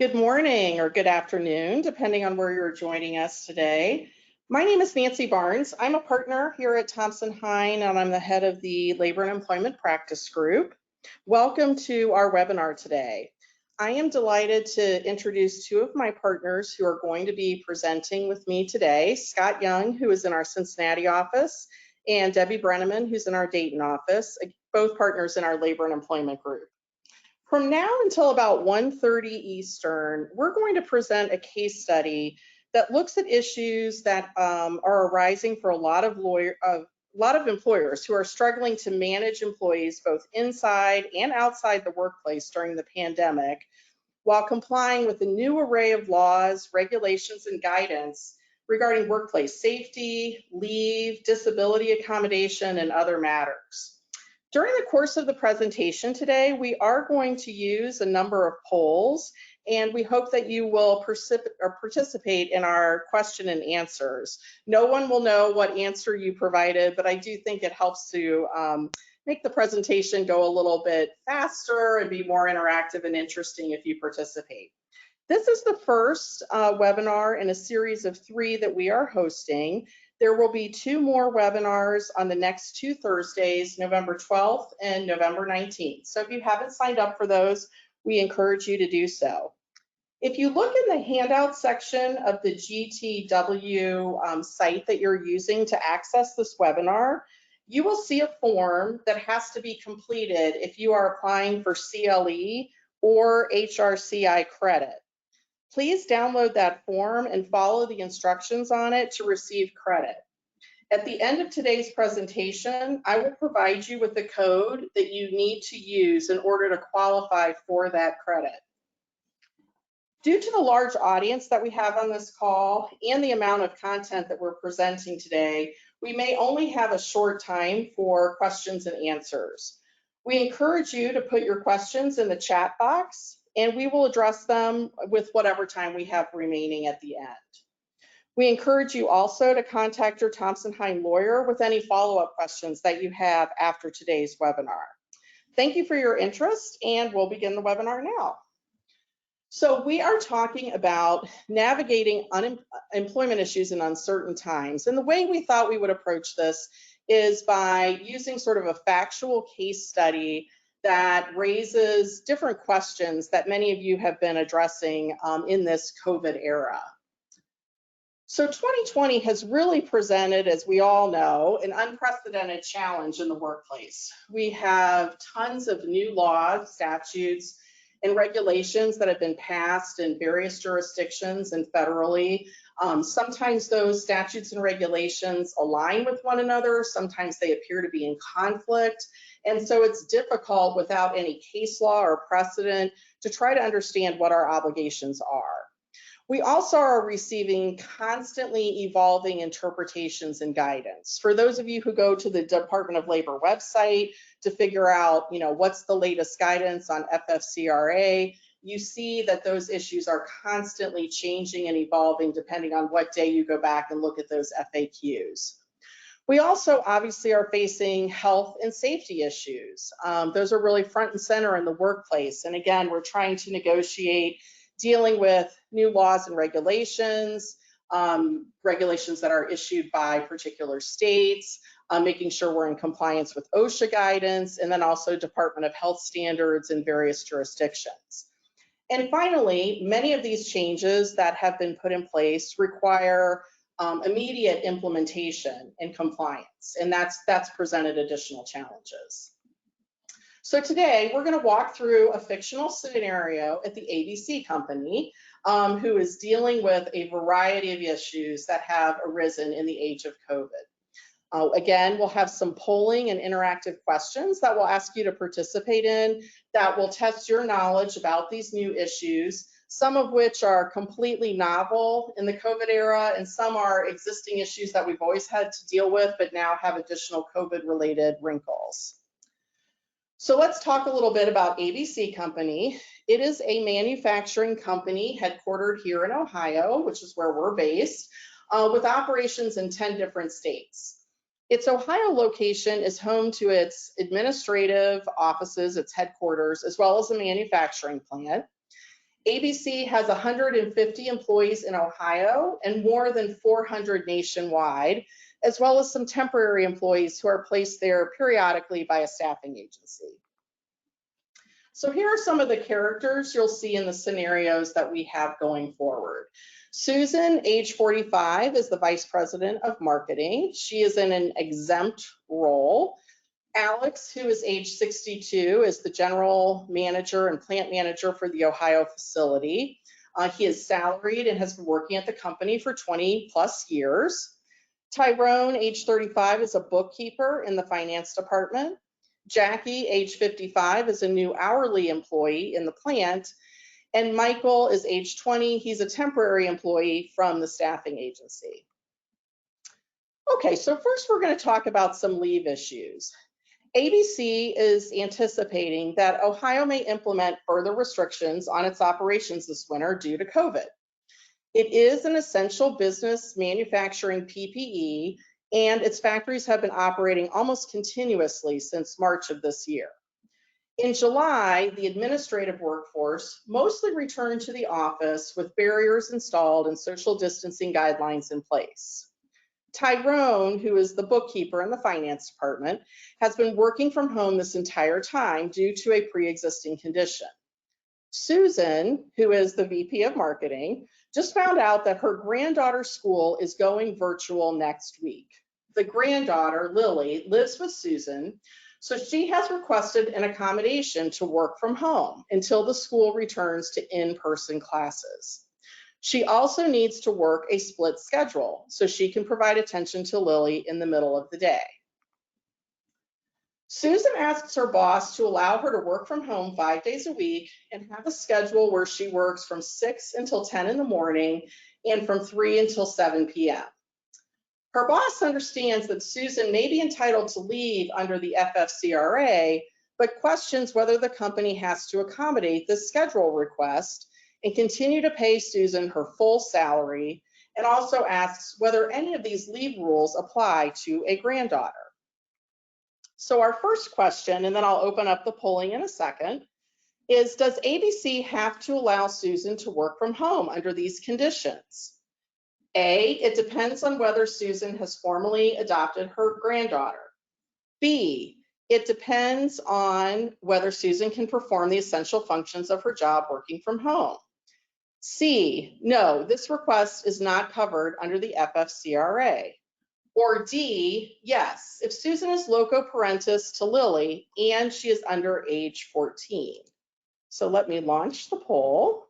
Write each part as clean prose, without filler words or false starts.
Good morning or good afternoon, depending on where you're joining us today. My name is Nancy Barnes. I'm a partner here at Thompson, Hine, and I'm the head of the Labor and Employment Practice Group. Welcome to our webinar today. I am delighted to introduce two of my partners who are going to be presenting with me today, Scott Young, who is in our Cincinnati office, and Debbie Brenneman, who's in our Dayton office, both partners in our Labor and Employment Group. From now until about 1:30 Eastern, we're going to present a case study that looks at issues that are arising for a lot of employers who are struggling to manage employees both inside and outside the workplace during the pandemic, while complying with a new array of laws, regulations, and guidance regarding workplace safety, leave, disability accommodation, and other matters. During the course of the presentation today, we are going to use a number of polls, and we hope that you will participate in our question and answers. No one will know what answer you provided, but I do think it helps to make the presentation go a little bit faster and be more interactive and interesting if you participate. This is the first webinar in a series of 3 that we are hosting. There will be 2 more webinars on the next 2 Thursdays, November 12th and November 19th. So if you haven't signed up for those, we encourage you to do so. If you look in the handout section of the GTW site that you're using to access this webinar, you will see a form that has to be completed if you are applying for CLE or HRCI credit. Please download that form and follow the instructions on it to receive credit. At the end of today's presentation, I will provide you with the code that you need to use in order to qualify for that credit. Due to the large audience that we have on this call and the amount of content that we're presenting today, we may only have a short time for questions and answers. We encourage you to put your questions in the chat box, and we will address them with whatever time we have remaining at the end. We encourage you also to contact your Thompson Hine lawyer with any follow-up questions that you have after today's webinar. Thank you for your interest, and we'll begin the webinar now. So we are talking about navigating employment issues in uncertain times, and the way we thought we would approach this is by using sort of a factual case study that raises different questions that many of you have been addressing in this COVID era. So 2020 has really presented, as we all know, an unprecedented challenge in the workplace. We have tons of new laws, statutes, and regulations that have been passed in various jurisdictions and federally. Sometimes those statutes and regulations align with one another. Sometimes they appear to be in conflict. And so it's difficult without any case law or precedent to try to understand what our obligations are. We also are receiving constantly evolving interpretations and guidance. For those of you who go to the Department of Labor website to figure out, what's the latest guidance on FFCRA, you see that those issues are constantly changing and evolving depending on what day you go back and look at those FAQs. We also obviously are facing health and safety issues. Those are really front and center in the workplace. And again, we're trying to negotiate dealing with new laws and regulations, regulations that are issued by particular states, making sure we're in compliance with OSHA guidance, and then also Department of Health standards in various jurisdictions. And finally, many of these changes that have been put in place require immediate implementation and compliance, and that's presented additional challenges. So today we're going to walk through a fictional scenario at the ABC company who is dealing with a variety of issues that have arisen in the age of COVID. Again, we'll have some polling and interactive questions that we'll ask you to participate in that will test your knowledge about these new issues, some of which are completely novel in the COVID era, and some are existing issues that we've always had to deal with, but now have additional COVID-related wrinkles. So let's talk a little bit about ABC Company. It is a manufacturing company headquartered here in Ohio, which is where we're based, with operations in 10 different states. Its Ohio location is home to its administrative offices, its headquarters, as well as a manufacturing plant. ABC has 150 employees in Ohio and more than 400 nationwide, as well as some temporary employees who are placed there periodically by a staffing agency. So here are some of the characters you'll see in the scenarios that we have going forward. Susan, age 45, is the Vice President of Marketing. She is in an exempt role. Alex, who is age 62, is the General Manager and Plant Manager for the Ohio facility. He is salaried and has been working at the company for 20 plus years. Tyrone, age 35, is a bookkeeper in the finance department. Jackie, age 55, is a new hourly employee in the plant. And Michael is age 20. He's a temporary employee from the staffing agency. Okay, so first we're going to talk about some leave issues. ABC is anticipating that Ohio may implement further restrictions on its operations this winter due to COVID. It is an essential business manufacturing PPE, and its factories have been operating almost continuously since March of this year. In July, the administrative workforce mostly returned to the office with barriers installed and social distancing guidelines in place. Tyrone, who is the bookkeeper in the finance department, has been working from home this entire time due to a pre-existing condition. Susan, who is the VP of Marketing, just found out that her granddaughter's school is going virtual next week. The granddaughter, Lily, lives with Susan, so she has requested an accommodation to work from home until the school returns to in-person classes. She also needs to work a split schedule so she can provide attention to Lily in the middle of the day. Susan asks her boss to allow her to work from home 5 days a week and have a schedule where she works from 6 until 10 in the morning and from 3 until 7 p.m. Her boss understands that Susan may be entitled to leave under the FFCRA, but questions whether the company has to accommodate this schedule request and continue to pay Susan her full salary, and also asks whether any of these leave rules apply to a granddaughter. So our first question, and then I'll open up the polling in a second, is does ABC have to allow Susan to work from home under these conditions? A, it depends on whether Susan has formally adopted her granddaughter. B, it depends on whether Susan can perform the essential functions of her job working from home. C, no, this request is not covered under the FFCRA. Or D, yes, if Susan is loco parentis to Lily and she is under age 14. So let me launch the poll.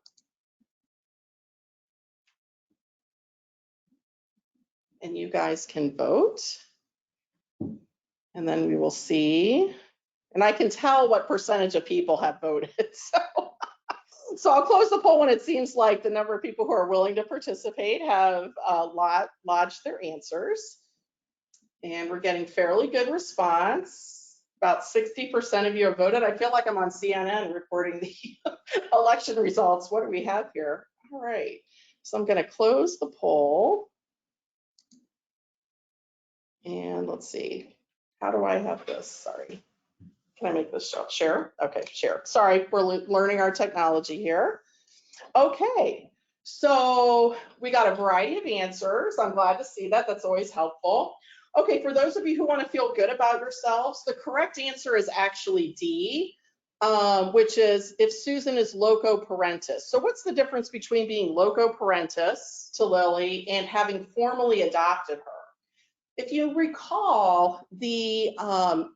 And you guys can vote. And then we will see. And I can tell what percentage of people have voted. So I'll close the poll when it seems like the number of people who are willing to participate have lodged their answers. And we're getting fairly good response. About 60% of you have voted. I feel like I'm on CNN reporting the election results. What do we have here? All right, so I'm going to close the poll. And let's see, how do I have this? Sorry. Can I make this show? Share? Okay, share. Sorry, we're learning our technology here. Okay, so we got a variety of answers. I'm glad to see that. That's always helpful. Okay, for those of you who want to feel good about yourselves, the correct answer is actually D, which is if Susan is loco parentis. So what's the difference between being loco parentis to Lily and having formally adopted her? If you recall, the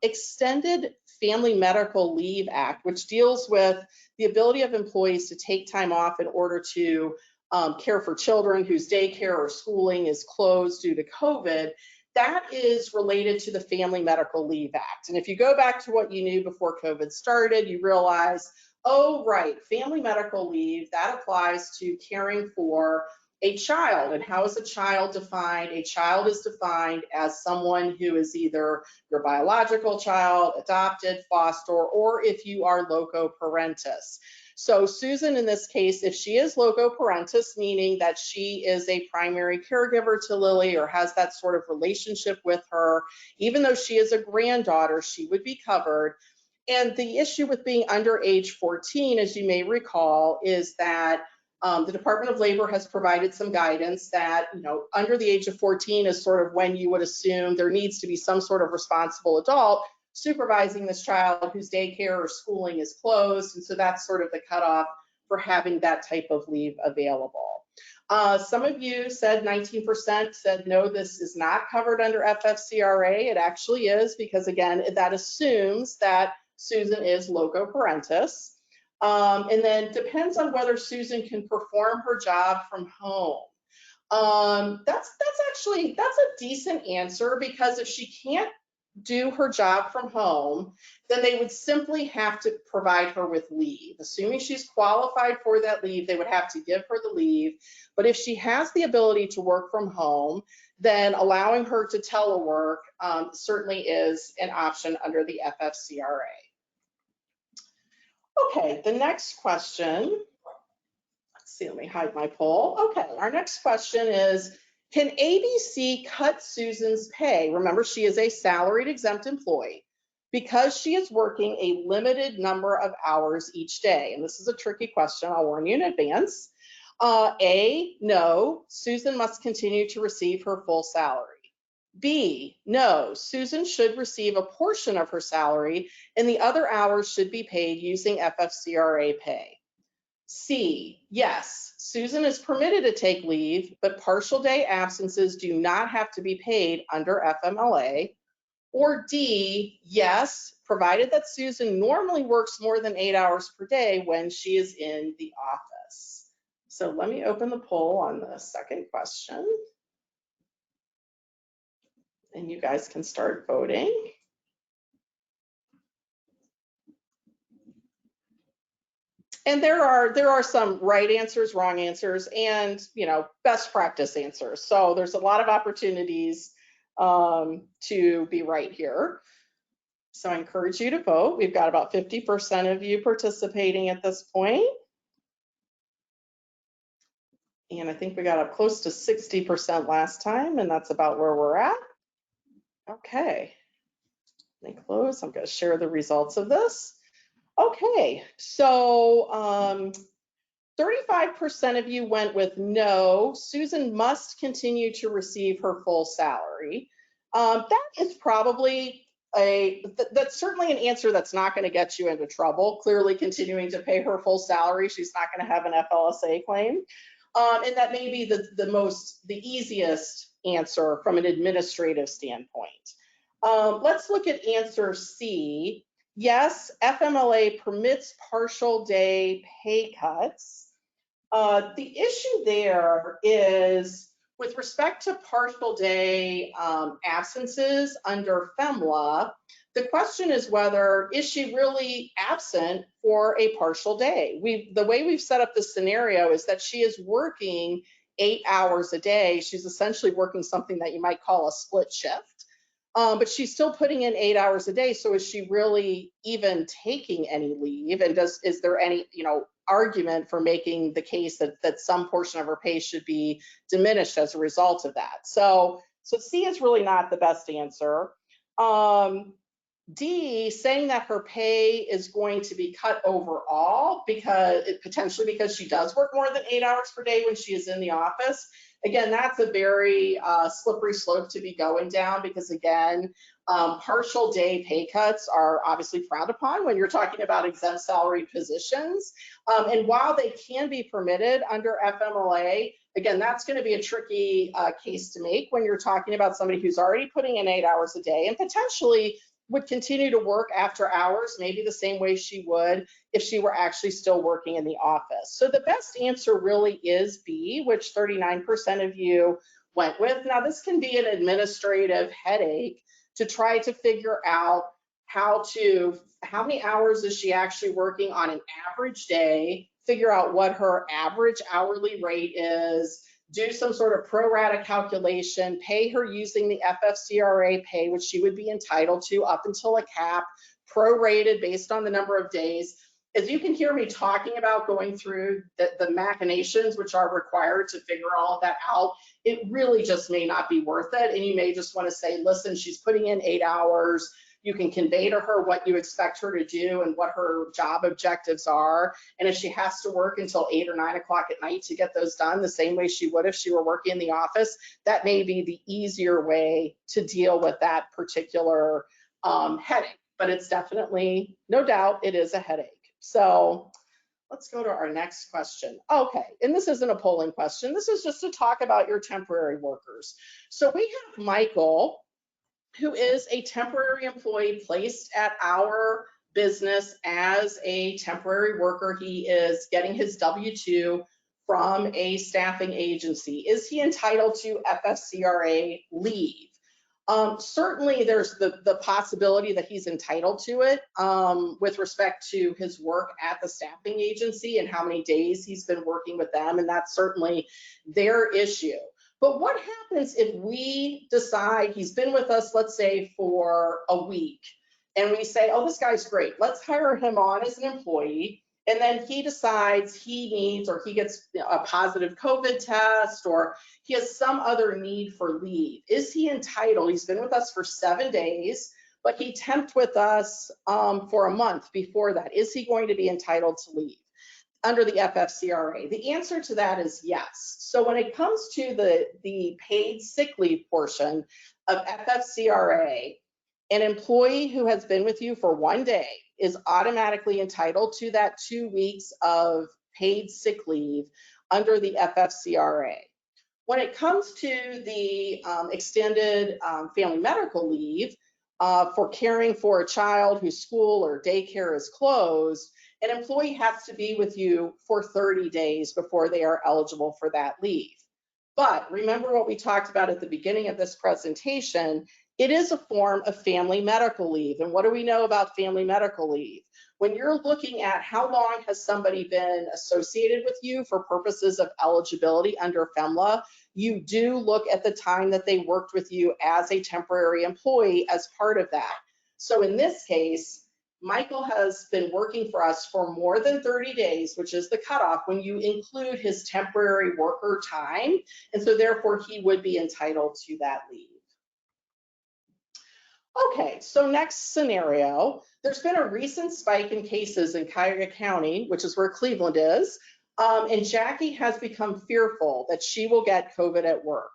Extended Family Medical Leave Act, which deals with the ability of employees to take time off in order to care for children whose daycare or schooling is closed due to COVID, that is related to the Family Medical Leave Act. And if you go back to what you knew before COVID started, you realize, oh, right, family medical leave, that applies to caring for a child. And how is a child defined? A child is defined as someone who is either your biological child, adopted, foster, or if you are loco parentis. So Susan, in this case, if she is loco parentis, meaning that she is a primary caregiver to Lily or has that sort of relationship with her, even though she is a granddaughter, she would be covered. And the issue with being under age 14, as you may recall, is that the Department of Labor has provided some guidance that, under the age of 14 is sort of when you would assume there needs to be some sort of responsible adult supervising this child whose daycare or schooling is closed. And so that's sort of the cutoff for having that type of leave available. Some of you said 19% said, no, this is not covered under FFCRA. It actually is, because again, that assumes that Susan is loco parentis. And then depends on whether Susan can perform her job from home. That's a decent answer, because if she can't do her job from home, then they would simply have to provide her with leave. Assuming she's qualified for that leave, they would have to give her the leave. But if she has the ability to work from home, then allowing her to telework certainly is an option under the FFCRA. Okay, the next question, let's see, let me hide my poll. Okay, our next question is, can ABC cut Susan's pay? Remember, she is a salaried exempt employee because she is working a limited number of hours each day. And this is a tricky question, I'll warn you in advance. A, no, Susan must continue to receive her full salary. B, no, Susan should receive a portion of her salary and the other hours should be paid using FFCRA pay. C, yes, Susan is permitted to take leave, but partial day absences do not have to be paid under FMLA. Or D, yes, provided that Susan normally works more than 8 hours per day when she is in the office. So let me open the poll on the second question. And you guys can start voting. And there are some right answers, wrong answers, and best practice answers. So there's a lot of opportunities to be right here. So I encourage you to vote. We've got about 50% of you participating at this point. And I think we got up close to 60% last time, and that's about where we're at. Okay, let me close. I'm going to share the results of this. Okay, so 35% of you went with no, Susan must continue to receive her full salary. That is probably that's certainly an answer that's not going to get you into trouble. Clearly continuing to pay her full salary, she's not going to have an FLSA claim. And that may be the easiest answer from an administrative standpoint. Let's look at answer C. Yes, FMLA permits partial day pay cuts. The issue there is with respect to partial day absences under FMLA, the question is whether is she really absent for a partial day. The way we've set up this scenario is that she is working 8 hours a day. She's essentially working something that you might call a split shift. But she's still putting in 8 hours a day. So is she really even taking any leave? And is there any argument for making the case that some portion of her pay should be diminished as a result of that? So C is really not the best answer. D, saying that her pay is going to be cut overall potentially because she does work more than 8 hours per day when she is in the office. Again, that's a very slippery slope to be going down, because again, partial day pay cuts are obviously frowned upon when you're talking about exempt salaried positions. And while they can be permitted under FMLA, again, that's going to be a tricky case to make when you're talking about somebody who's already putting in 8 hours a day and potentially would continue to work after hours, maybe the same way she would if she were actually still working in the office. So the best answer really is B, which 39% of you went with. Now, this can be an administrative headache to try to figure out how many hours is she actually working on an average day, figure out what her average hourly rate is, do some sort of pro rata calculation, pay her using the FFCRA pay, which she would be entitled to up until a cap, prorated based on the number of days. As you can hear me talking about going through the machinations which are required to figure all of that out, it really just may not be worth it. And you may just want to say, listen, she's putting in 8 hours, You can convey to her what you expect her to do and what her job objectives are. And if she has to work until 8 or 9 o'clock at night to get those done, the same way she would if she were working in the office, that may be the easier way to deal with that particular headache. But it's definitely, no doubt, it is a headache. So let's go to our next question. Okay, and this isn't a polling question. This is just to talk about your temporary workers. So we have Michael, who is a temporary employee placed at our business as a temporary worker. He is getting his W-2 from a staffing agency. Is he entitled to FFCRA leave? Certainly there's the possibility that he's entitled to it with respect to his work at the staffing agency and how many days he's been working with them, and that's certainly their issue. But what happens if we decide he's been with us, let's say, for a week, and we say, oh, this guy's great, let's hire him on as an employee, and then he decides he needs, or he gets a positive COVID test, or he has some other need for leave. Is he entitled? He's been with us for 7 days, but he temped with us for a month before that. Is he going to be entitled to leave under the FFCRA? The answer to that is yes. So when it comes to the paid sick leave portion of FFCRA, an employee who has been with you for 1 day is automatically entitled to that 2 weeks of paid sick leave under the FFCRA. When it comes to the extended family medical leave for caring for a child whose school or daycare is closed, an employee has to be with you for 30 days before they are eligible for that leave. But remember what we talked about at the beginning of this presentation, it is a form of family medical leave. And what do we know about family medical leave? When you're looking at how long has somebody been associated with you for purposes of eligibility under FEMLA, you do look at the time that they worked with you as a temporary employee as part of that. So in this case, Michael has been working for us for more than 30 days, which is the cutoff when you include his temporary worker time. And so therefore he would be entitled to that leave. Okay, so next scenario, there's been a recent spike in cases in Cuyahoga County, which is where Cleveland is, and Jackie has become fearful that she will get COVID at work.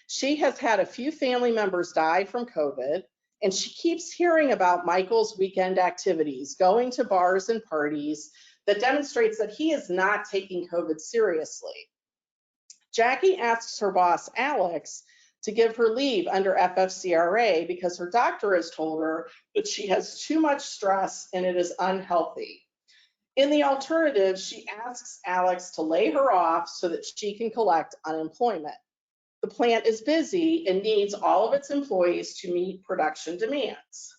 She has had a few family members die from COVID, and she keeps hearing about Michael's weekend activities, going to bars and parties, that demonstrates that he is not taking COVID seriously. Jackie asks her boss, Alex, to give her leave under FFCRA because her doctor has told her that she has too much stress and it is unhealthy. In the alternative, she asks Alex to lay her off so that she can collect unemployment. The plant is busy and needs all of its employees to meet production demands.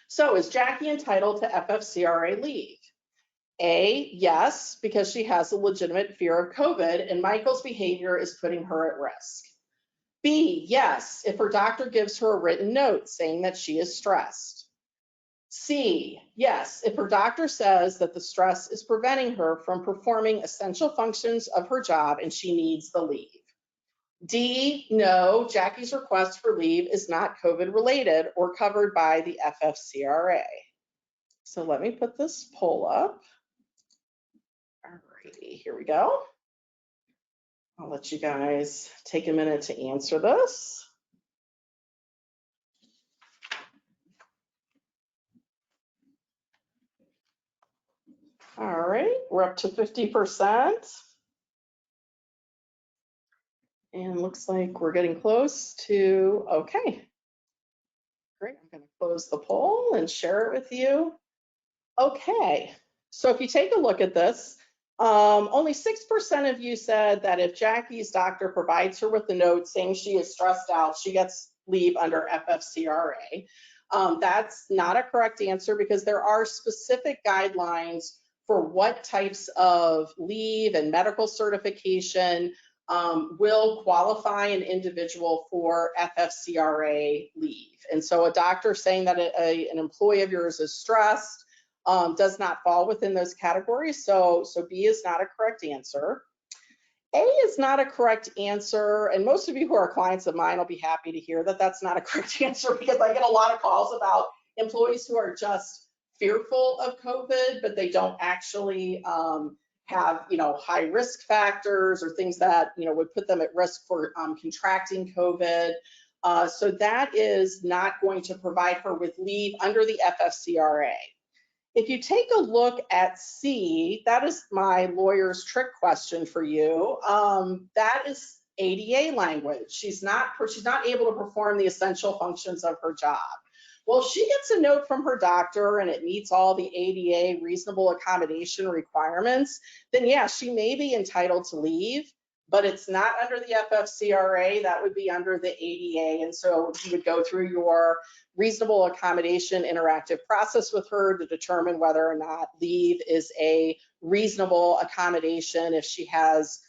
So is Jackie entitled to FFCRA leave? A, yes, because she has a legitimate fear of COVID and Michael's behavior is putting her at risk. B, yes, if her doctor gives her a written note saying that she is stressed. C, yes, if her doctor says that the stress is preventing her from performing essential functions of her job and she needs the leave. D, no, Jackie's request for leave is not COVID related or covered by the FFCRA. So let me put this poll up. All righty, here we go. I'll let you guys take a minute to answer this. All right, we're up to 50%. And looks like we're getting close to, okay. Great, I'm gonna close the poll and share it with you. Okay, so if you take a look at this, only 6% of you said that if Jackie's doctor provides her with a note saying she is stressed out, she gets leave under FFCRA. That's not a correct answer because there are specific guidelines for what types of leave and medical certification will qualify an individual for FFCRA leave. And so a doctor saying that an employee of yours is stressed does not fall within those categories. So B is not a correct answer. A is not a correct answer, and most of you who are clients of mine will be happy to hear that that's not a correct answer, because I get a lot of calls about employees who are just fearful of COVID, but they don't actually have, high risk factors or things that, would put them at risk for contracting COVID. So that is not going to provide her with leave under the FFCRA. If you take a look at C, that is my lawyer's trick question for you. That is ADA language. She's not able to perform the essential functions of her job. Well, if she gets a note from her doctor and it meets all the ADA reasonable accommodation requirements, then yeah, she may be entitled to leave, but it's not under the FFCRA. That would be under the ADA. And so you would go through your reasonable accommodation interactive process with her to determine whether or not leave is a reasonable accommodation if she has,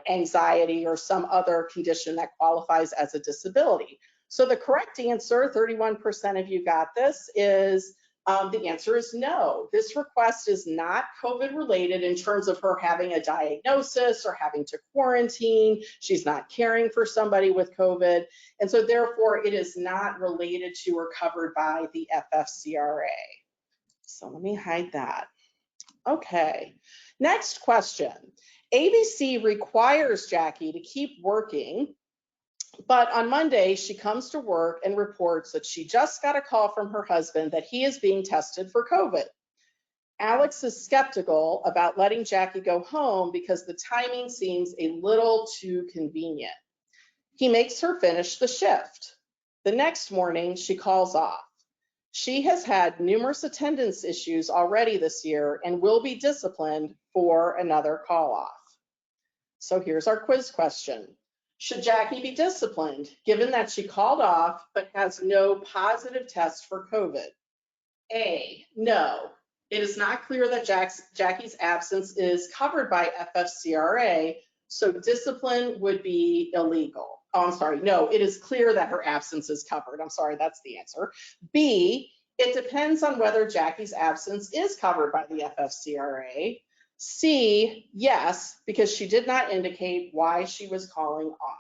anxiety or some other condition that qualifies as a disability. So the correct answer, 31% of you got this, is the answer is no. This request is not COVID related in terms of her having a diagnosis or having to quarantine. She's not caring for somebody with COVID. And so therefore it is not related to or covered by the FFCRA. So let me hide that. Okay, next question. ABC requires Jackie to keep working, but on Monday, she comes to work and reports that she just got a call from her husband that he is being tested for COVID. Alex is skeptical about letting Jackie go home because the timing seems a little too convenient. He makes her finish the shift. The next morning, she calls off. She has had numerous attendance issues already this year and will be disciplined for another call off. So here's our quiz question. Should Jackie be disciplined given that she called off but has no positive test for COVID? A, no. It is not clear that Jackie's absence is covered by FFCRA, so discipline would be illegal. Oh, I'm sorry. No, it is clear that her absence is covered. I'm sorry, that's the answer. B, it depends on whether Jackie's absence is covered by the FFCRA. C, yes, because she did not indicate why she was calling off.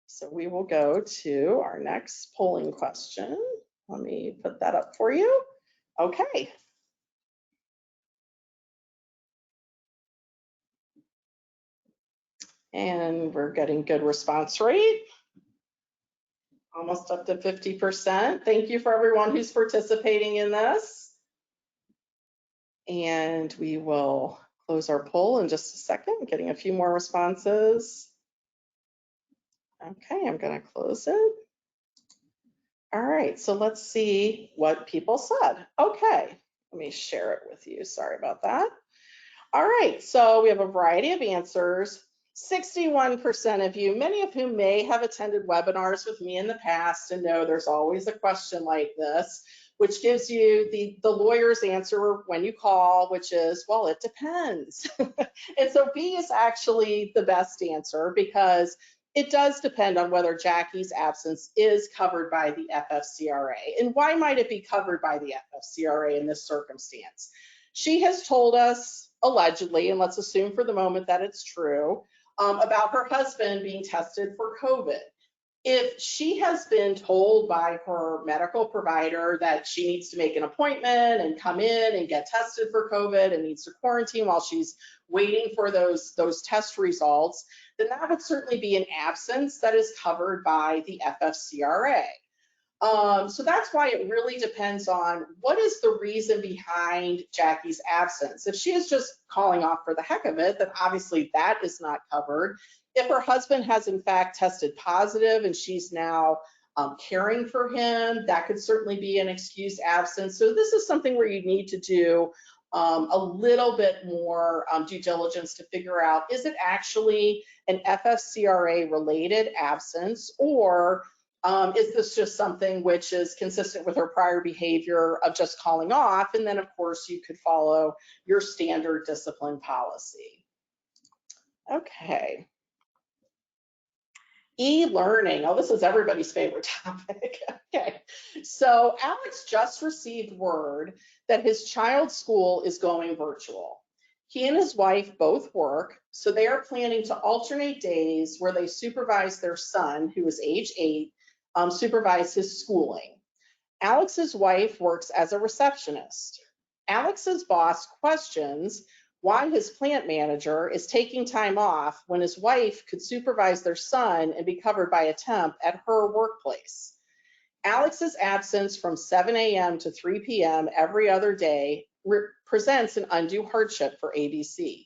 So we will go to our next polling question. Let me put that up for you. Okay. And we're getting good response rate. Almost up to 50%. Thank you for everyone who's participating in this. And we will close our poll in just a second, getting a few more responses. Okay, I'm going to close it. All right, so let's see what people said. Okay, let me share it with you. Sorry about that. All right, so we have a variety of answers. 61% of you, many of whom may have attended webinars with me in the past and know there's always a question like this, which gives you the lawyer's answer when you call, which is, well, it depends. And so B is actually the best answer because it does depend on whether Jackie's absence is covered by the FFCRA. And why might it be covered by the FFCRA in this circumstance? She has told us, allegedly, and let's assume for the moment that it's true, about her husband being tested for COVID. If she has been told by her medical provider that she needs to make an appointment and come in and get tested for COVID and needs to quarantine while she's waiting for those test results, then that would certainly be an absence that is covered by the FFCRA. So that's why it really depends on what is the reason behind Jackie's absence. If she is just calling off for the heck of it, then obviously that is not covered. If her husband has in fact tested positive and she's now caring for him, that could certainly be an excused absence. So this is something where you need to do a little bit more due diligence to figure out, is it actually an FFCRA related absence, or is this just something which is consistent with her prior behavior of just calling off? And then of course you could follow your standard discipline policy. Okay. E-learning. Oh, this is everybody's favorite topic. Okay. So Alex just received word that his child's school is going virtual. He and his wife both work, so they are planning to alternate days where they supervise their son, who is age 8, supervise his schooling. Alex's wife works as a receptionist. Alex's boss questions why his plant manager is taking time off when his wife could supervise their son and be covered by a temp at her workplace. Alex's absence from 7 a.m. to 3 p.m. every other day presents an undue hardship for ABC.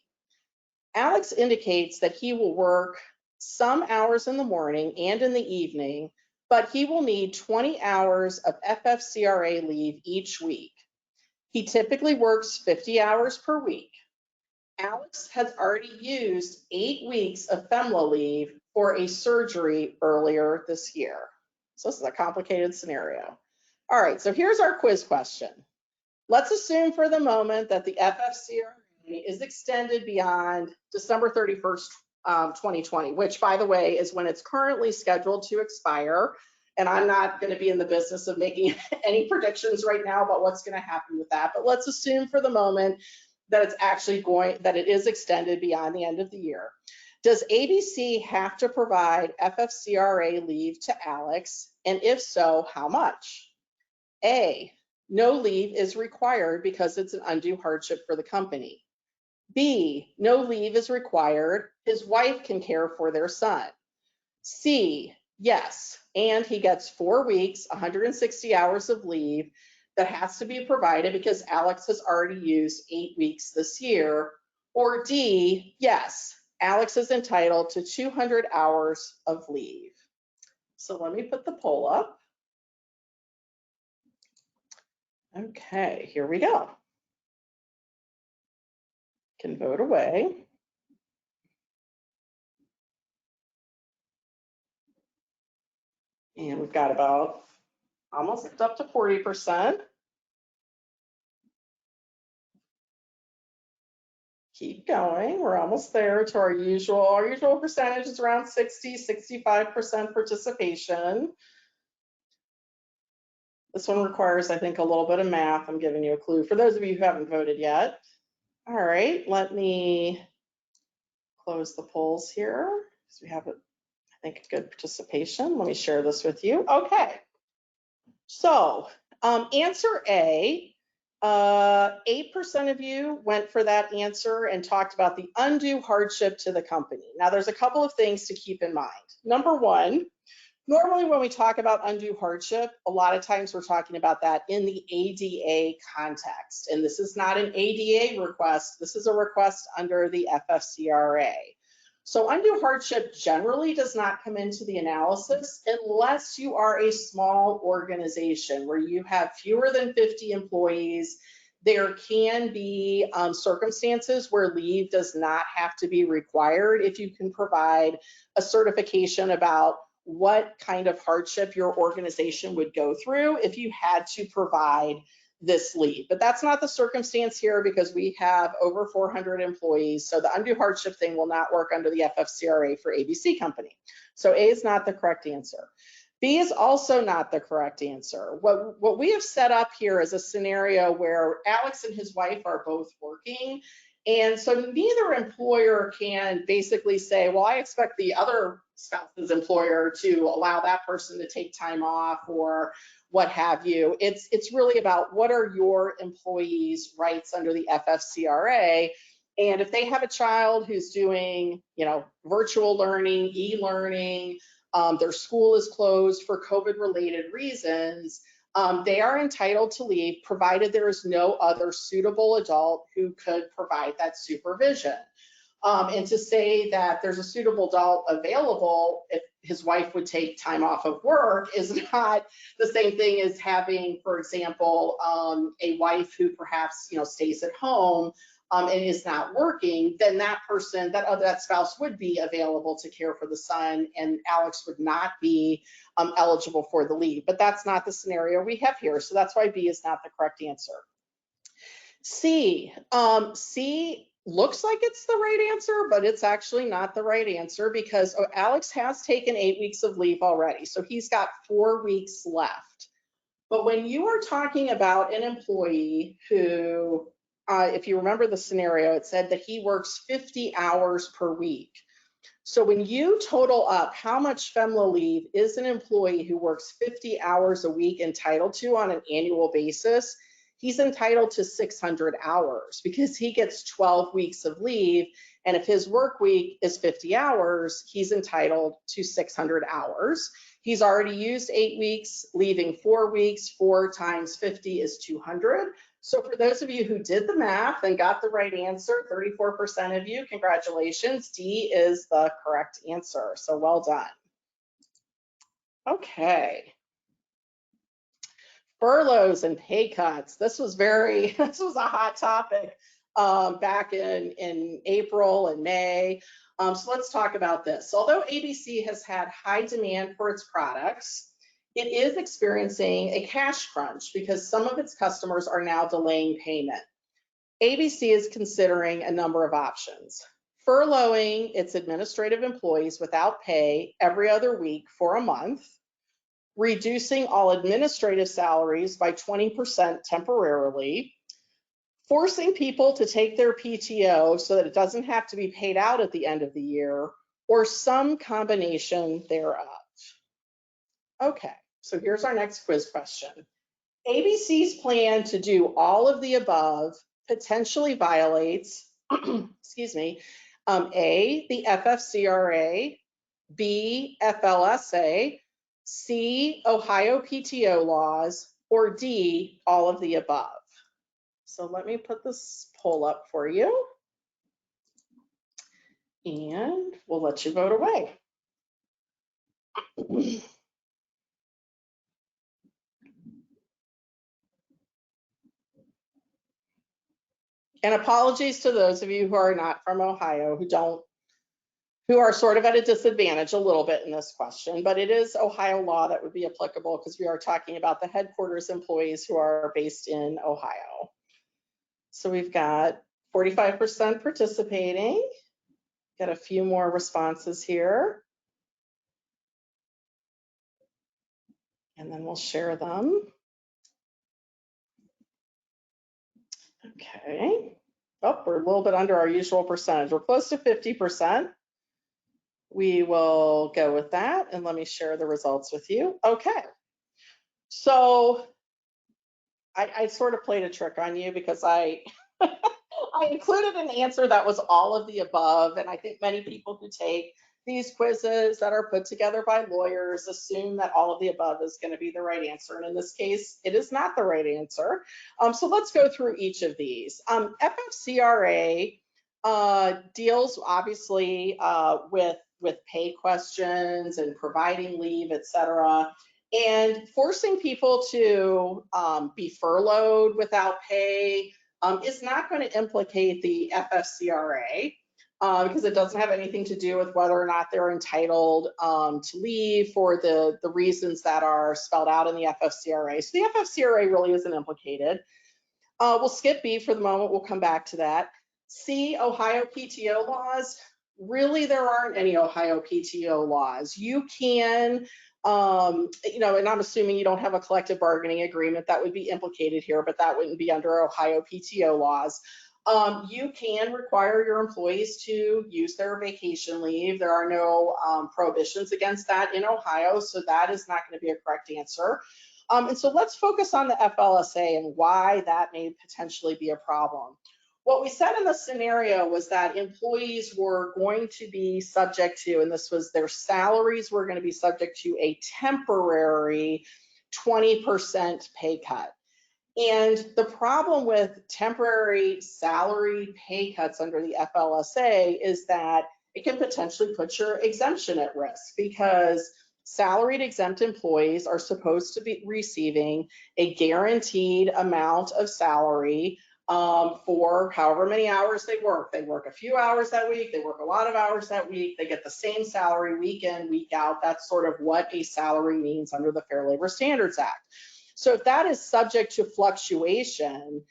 Alex indicates that he will work some hours in the morning and in the evening, but he will need 20 hours of FFCRA leave each week. He typically works 50 hours per week. Alex has already used 8 weeks of FMLA leave for a surgery earlier this year. So this is a complicated scenario. All right, so here's our quiz question. Let's assume for the moment that the FFCRA is extended beyond December 31st, 2020, which, by the way, is when it's currently scheduled to expire. And I'm not going to be in the business of making any predictions right now about what's going to happen with that. But let's assume for the moment that it's actually that it is extended beyond the end of the year. Does ABC have to provide FFCRA leave to Alex? And if so, how much? A, no leave is required because it's an undue hardship for the company. B, no leave is required. His wife can care for their son. C, yes, and he gets 4 weeks, 160 hours of leave that has to be provided because Alex has already used 8 weeks this year. Or D, yes, Alex is entitled to 200 hours of leave. So let me put the poll up. Okay, here we go. Can vote away. And we've got about almost up to 40%. Keep going. We're almost there to our usual percentage is around 65% participation. This one requires, I think, a little bit of math. I'm giving you a clue for those of you who haven't voted yet. All right, let me close the polls here because we have, I think, good participation. Let me share this with you. Okay, so answer A. 8% of you went for that answer and talked about the undue hardship to the company. Now, there's a couple of things to keep in mind. Number one, normally when we talk about undue hardship, a lot of times we're talking about that in the ADA context. And this is not an ADA request. This is a request under the FFCRA. So undue hardship generally does not come into the analysis unless you are a small organization where you have fewer than 50 employees. There can be circumstances where leave does not have to be required if you can provide a certification about what kind of hardship your organization would go through if you had to provide this leave. But that's not the circumstance here because we have over 400 employees. So the undue hardship thing will not work under the FFCRA for ABC Company. So A is not the correct answer. B is also not the correct answer. What we have set up here is a scenario where Alex and his wife are both working. And so neither employer can basically say, well, I expect the other spouse's employer to allow that person to take time off or what have you. It's really about what are your employees' rights under the FFCRA. And if they have a child who's doing, virtual learning, e-learning, their school is closed for COVID-related reasons, they are entitled to leave provided there is no other suitable adult who could provide that supervision. And to say that there's a suitable adult available if his wife would take time off of work is not the same thing as having, for example, a wife who perhaps stays at home and is not working. Then that person, that spouse would be available to care for the son, and Alex would not be eligible for the leave. But that's not the scenario we have here. So that's why B is not the correct answer. C looks like it's the right answer, but it's actually not the right answer because Alex has taken 8 weeks of leave already. So he's got 4 weeks left. But when you are talking about an employee who if you remember the scenario, it said that he works 50 hours per week. So when you total up how much FMLA leave is an employee who works 50 hours a week entitled to on an annual basis, he's entitled to 600 hours because he gets 12 weeks of leave. And if his work week is 50 hours, he's entitled to 600 hours. He's already used 8 weeks, leaving 4 weeks. 4 times 50 is 200. So for those of you who did the math and got the right answer, 34% of you, congratulations. D is the correct answer. So well done. Okay. Furloughs and pay cuts. This was a hot topic back in April and May. So let's talk about this. Although ABC has had high demand for its products, it is experiencing a cash crunch because some of its customers are now delaying payment. ABC is considering a number of options. Furloughing its administrative employees without pay every other week for a month, reducing all administrative salaries by 20% temporarily, forcing people to take their PTO so that it doesn't have to be paid out at the end of the year, or some combination thereof. Okay, so here's our next quiz question. ABC's plan to do all of the above potentially violates, excuse me, A, the FFCRA, B, FLSA, C, Ohio PTO laws, or D, all of the above. So let me put this poll up for you and we'll let you vote away. And apologies to those of you who are not from Ohio, who are sort of at a disadvantage a little bit in this question, but it is Ohio law that would be applicable because we are talking about the headquarters employees who are based in Ohio. So we've got 45% participating. Got a few more responses here. And then we'll share them. Okay. Oh, we're a little bit under our usual percentage. We're close to 50%. We will go with that and let me share the results with you. Okay. So I sort of played a trick on you because I included an answer that was all of the above, and I think many people who take these quizzes that are put together by lawyers assume that all of the above is going to be the right answer, and in this case, it is not the right answer. So let's go through each of these. FFCRA deals obviously with pay questions and providing leave, etc. And forcing people to be furloughed without pay is not going to implicate the FFCRA because it doesn't have anything to do with whether or not they're entitled to leave for the reasons that are spelled out in the FFCRA. So the FFCRA really isn't implicated. We'll skip B for the moment. We'll come back to that. C, Ohio PTO laws. Really, there aren't any Ohio PTO laws. You can, and I'm assuming you don't have a collective bargaining agreement that would be implicated here, but that wouldn't be under Ohio PTO laws. You can require your employees to use their vacation leave. There are no prohibitions against that in Ohio, so that is not going to be a correct answer. And so let's focus on the FLSA and why that may potentially be a problem. What we said in the scenario was that employees were going to be subject to, and this was their salaries were going to be subject to a temporary 20% pay cut. And the problem with temporary salary pay cuts under the FLSA is that it can potentially put your exemption at risk because salaried exempt employees are supposed to be receiving a guaranteed amount of salary for however many hours they work. They work a few hours that week, they work a lot of hours that week, they get the same salary week in, week out. That's sort of what a salary means under the Fair Labor Standards Act. So if that is subject to fluctuation,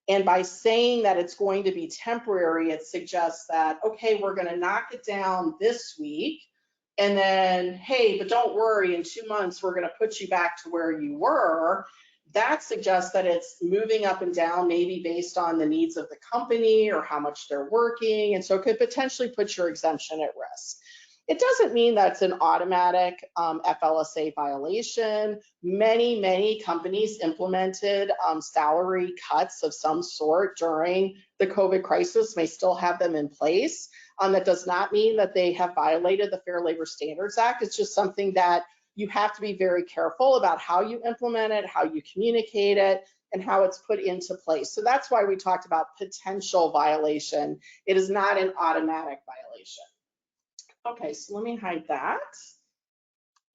and by saying that it's going to be temporary, it suggests that, okay, we're going to knock it down this week, and then, hey, but don't worry, in 2 months, we're going to put you back to where you were. that suggests that it's moving up and down, maybe based on the needs of the company or how much they're working. And so it could potentially put your exemption at risk. It doesn't mean that's an automatic FLSA violation. Many companies implemented salary cuts of some sort during the COVID crisis, may still have them in place. That does not mean that they have violated the Fair Labor Standards Act. It's just something that you have to be very careful about how you implement it, how you communicate it, and how it's put into place. So that's why we talked about potential violation. It is not an automatic violation. Okay, so let me hide that.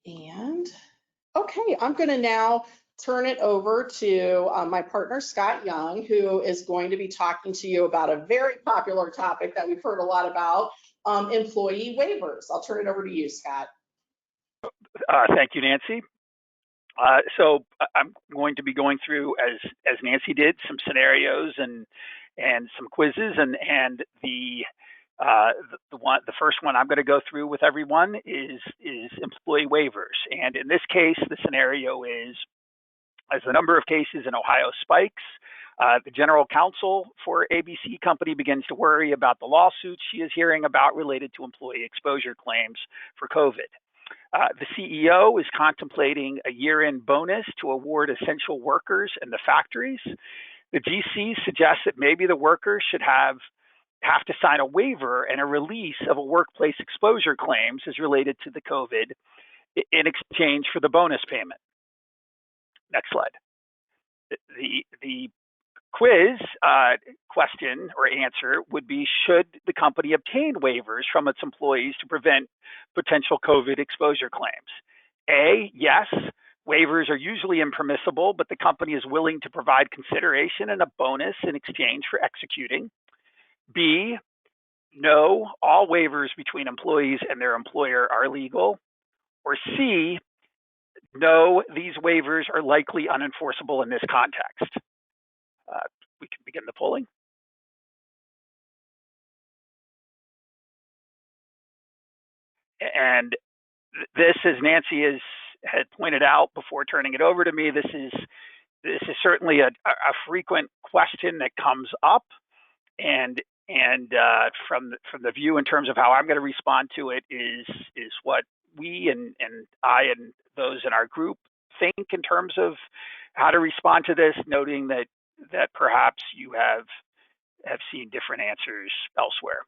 And okay, I'm going to now turn it over to my partner, Scott Young, who is going to be talking to you about a very popular topic that we've heard a lot about, employee waivers. I'll turn it over to you, Scott. Thank you, Nancy. So I'm going to be going through, as Nancy did, some scenarios and some quizzes, and the first one I'm going to go through with everyone is employee waivers. And in this case, the scenario is, as the number of cases in Ohio spikes, the general counsel for ABC Company begins to worry about the lawsuits she is hearing about related to employee exposure claims for COVID. The CEO is contemplating a year-end bonus to award essential workers in the factories. The GC suggests that maybe the workers should have to sign a waiver and a release of a workplace exposure claims as related to the COVID in exchange for the bonus payment. Next slide. The quiz question or answer would be, should the company obtain waivers from its employees to prevent potential COVID exposure claims? A, yes, waivers are usually impermissible, but the company is willing to provide consideration and a bonus in exchange for executing. B, no, all waivers between employees and their employer are legal. Or C, no, these waivers are likely unenforceable in this context. We can begin the polling. And this, as Nancy had pointed out before turning it over to me, this is certainly a frequent question that comes up, and from the view in terms of how I'm going to respond to it is what we and I and those in our group think in terms of how to respond to this, noting that perhaps you have seen different answers elsewhere.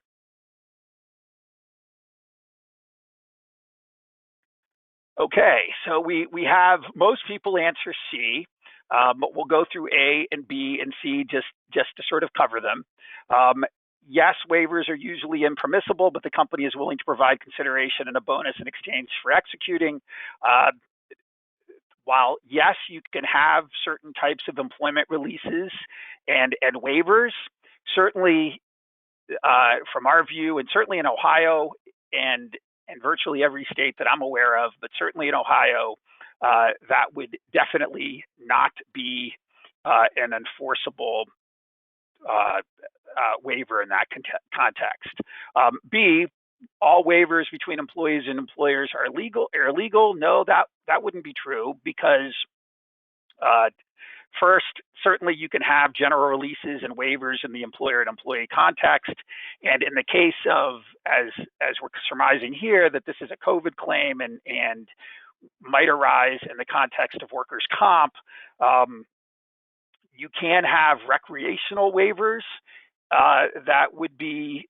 Okay, so we have most people answer C, but we'll go through A and B and C just to sort of cover them. Yes, waivers are usually impermissible, but the company is willing to provide consideration and a bonus in exchange for executing. While yes, you can have certain types of employment releases and waivers, certainly from our view, and certainly in Ohio and virtually every state that I'm aware of, but certainly in Ohio, that would definitely not be an enforceable waiver in that context. B, all waivers between employees and employers are illegal. No, that wouldn't be true, because first, certainly you can have general releases and waivers in the employer and employee context. And in the case of, as we're surmising here, that this is a COVID claim and might arise in the context of workers' comp, you can have recreational waivers that would be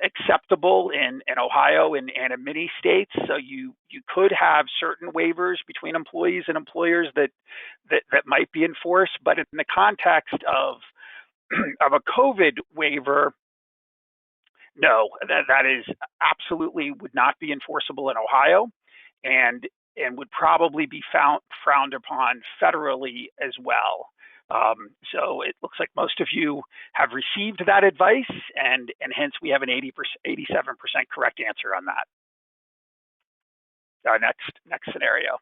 acceptable in Ohio and in many states. So you could have certain waivers between employees and employers that might be enforced, but in the context of a COVID waiver, no, that is absolutely would not be enforceable in Ohio, and would probably be frowned upon federally as well. So it looks like most of you have received that advice, and hence we have an 87% correct answer on that. Our next scenario.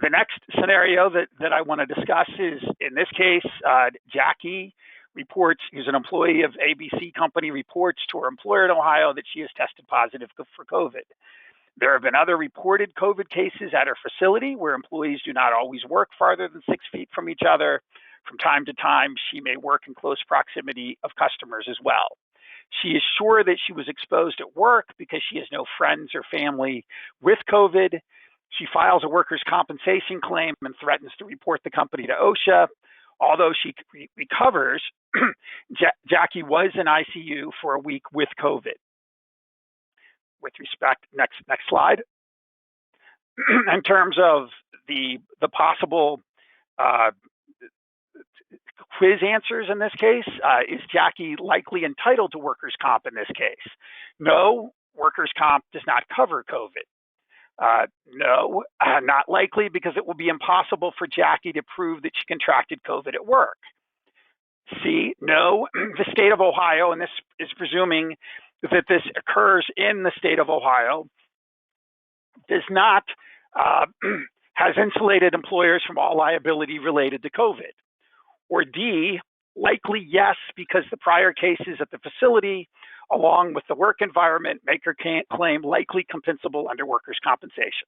The next scenario that I want to discuss is, in this case, Jackie reports, who's an employee of ABC Company, reports to her employer in Ohio that she has tested positive for COVID. There have been other reported COVID cases at her facility where employees do not always work farther than 6 feet from each other. From time to time, she may work in close proximity of customers as well. She is sure that she was exposed at work because she has no friends or family with COVID. She files a workers' compensation claim and threatens to report the company to OSHA. Although she recovers, Jackie was in ICU for a week with COVID. With respect, next slide. In terms of the possible quiz answers in this case, is Jackie likely entitled to workers' comp in this case? No, workers' comp does not cover COVID. No, not likely, because it will be impossible for Jackie to prove that she contracted COVID at work. C, no, the state of Ohio, and this is presuming that this occurs in the state of Ohio, does not, has insulated employers from all liability related to COVID. Or D, likely yes, because the prior cases at the facility, along with the work environment, make her claim likely compensable under workers' compensation.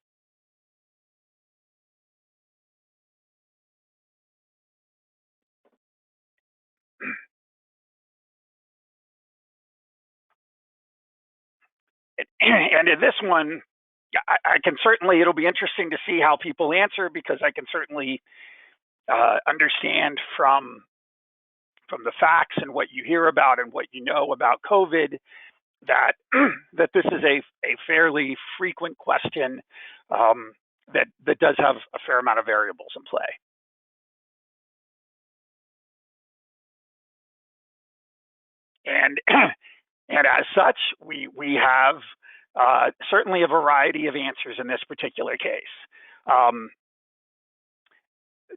And in this one, I can certainly, it'll be interesting to see how people answer, because I can certainly understand from the facts and what you hear about and what you know about COVID that that this is a fairly frequent question that does have a fair amount of variables in play. And as such, we have certainly a variety of answers in this particular case.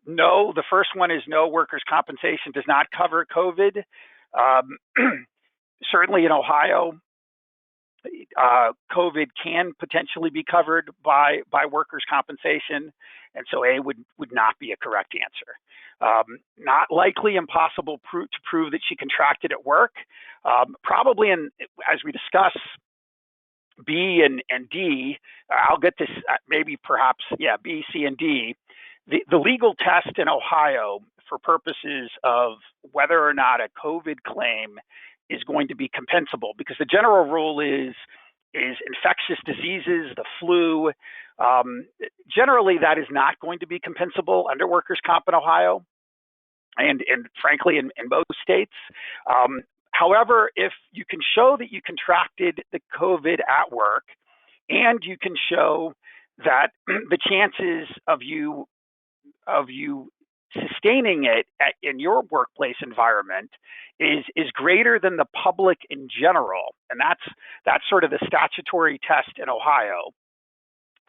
No, the first one is no, workers' compensation does not cover COVID. Certainly in Ohio, COVID can potentially be covered by workers' compensation, and so A would not be a correct answer. Not likely, impossible to prove that she contracted at work. Probably, as we discuss B and D, I'll get this, maybe perhaps, yeah, B, C, and D. The legal test in Ohio for purposes of whether or not a COVID claim is going to be compensable, because the general rule is infectious diseases, the flu. Generally, that is not going to be compensable under workers' comp in Ohio, and frankly, in most states. However, if you can show that you contracted the COVID at work, and you can show that the chances of you sustaining it in your workplace environment is greater than the public in general, and that's sort of the statutory test in Ohio,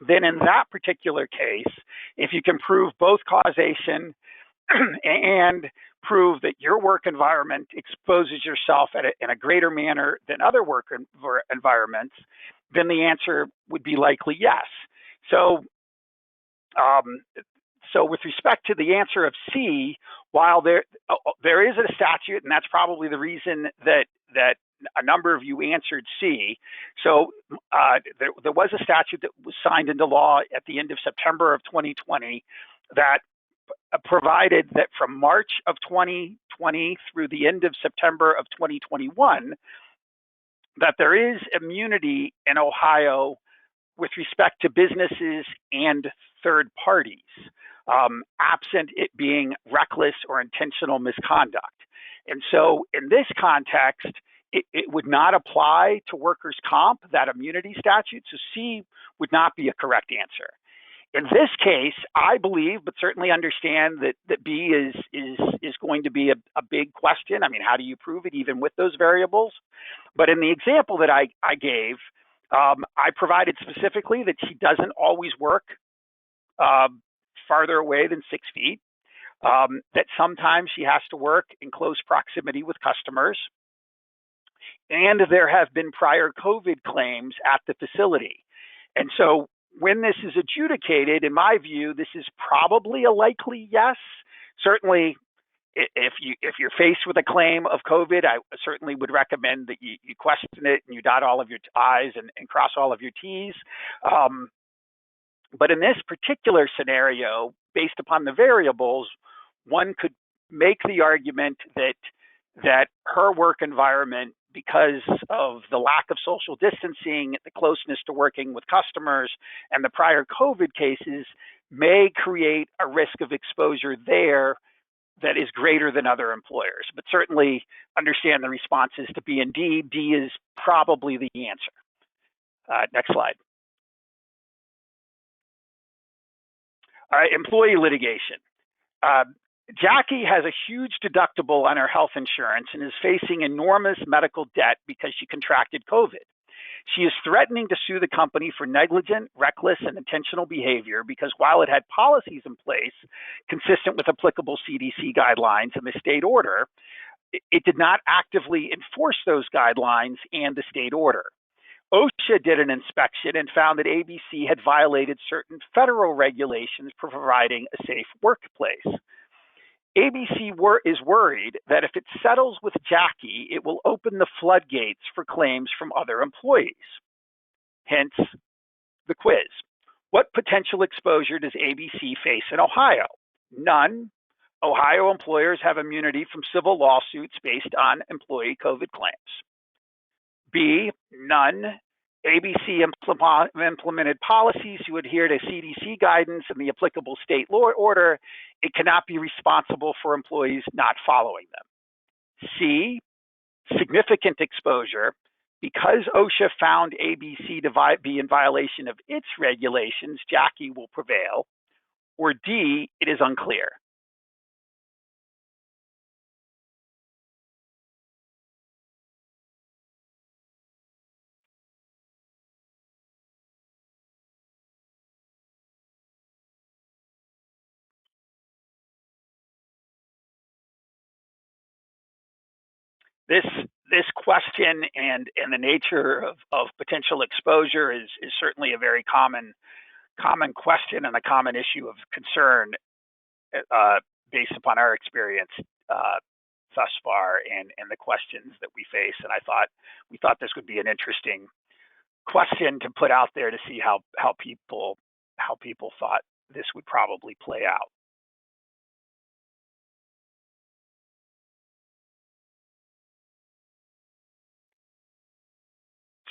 then in that particular case, if you can prove both causation and prove that your work environment exposes yourself in a greater manner than other work environments, then the answer would be likely yes. So with respect to the answer of C, while there is a statute, and that's probably the reason that a number of you answered C. So there was a statute that was signed into law at the end of September of 2020 that provided that from March of 2020 through the end of September of 2021, that there is immunity in Ohio with respect to businesses and third parties, absent it being reckless or intentional misconduct. And so in this context, it would not apply to workers' comp, that immunity statute, so C would not be a correct answer. In this case, I believe, but certainly understand that B is going to be a big question. I mean, how do you prove it even with those variables? But in the example that I gave, I provided specifically that she doesn't always work farther away than 6 feet, that sometimes she has to work in close proximity with customers, and there have been prior COVID claims at the facility. And so when this is adjudicated, in my view, this is probably a likely yes. Certainly, if you're faced with a claim of COVID, I certainly would recommend that you question it and you dot all of your I's and cross all of your T's. But in this particular scenario, based upon the variables, one could make the argument that her work environment, because of the lack of social distancing, the closeness to working with customers, and the prior COVID cases, may create a risk of exposure there that is greater than other employers. But certainly understand the responses to B and D. D is probably the answer. Next slide. All right, employee litigation. Jackie has a huge deductible on her health insurance and is facing enormous medical debt because she contracted COVID. She is threatening to sue the company for negligent, reckless, and intentional behavior because while it had policies in place consistent with applicable CDC guidelines and the state order, it did not actively enforce those guidelines and the state order. OSHA did an inspection and found that ABC had violated certain federal regulations for providing a safe workplace. ABC is worried that if it settles with Jackie, it will open the floodgates for claims from other employees. Hence, the quiz. What potential exposure does ABC face in Ohio? None. Ohio employers have immunity from civil lawsuits based on employee COVID claims. B, none. ABC implemented policies to adhere to CDC guidance and the applicable state law order. It cannot be responsible for employees not following them. C, significant exposure. Because OSHA found ABC to be in violation of its regulations, Jackie will prevail. Or D, it is unclear. This question and the nature of potential exposure is certainly a very common question and a common issue of concern based upon our experience thus far and the questions that we face. And we thought this would be an interesting question to put out there to see how people thought this would probably play out.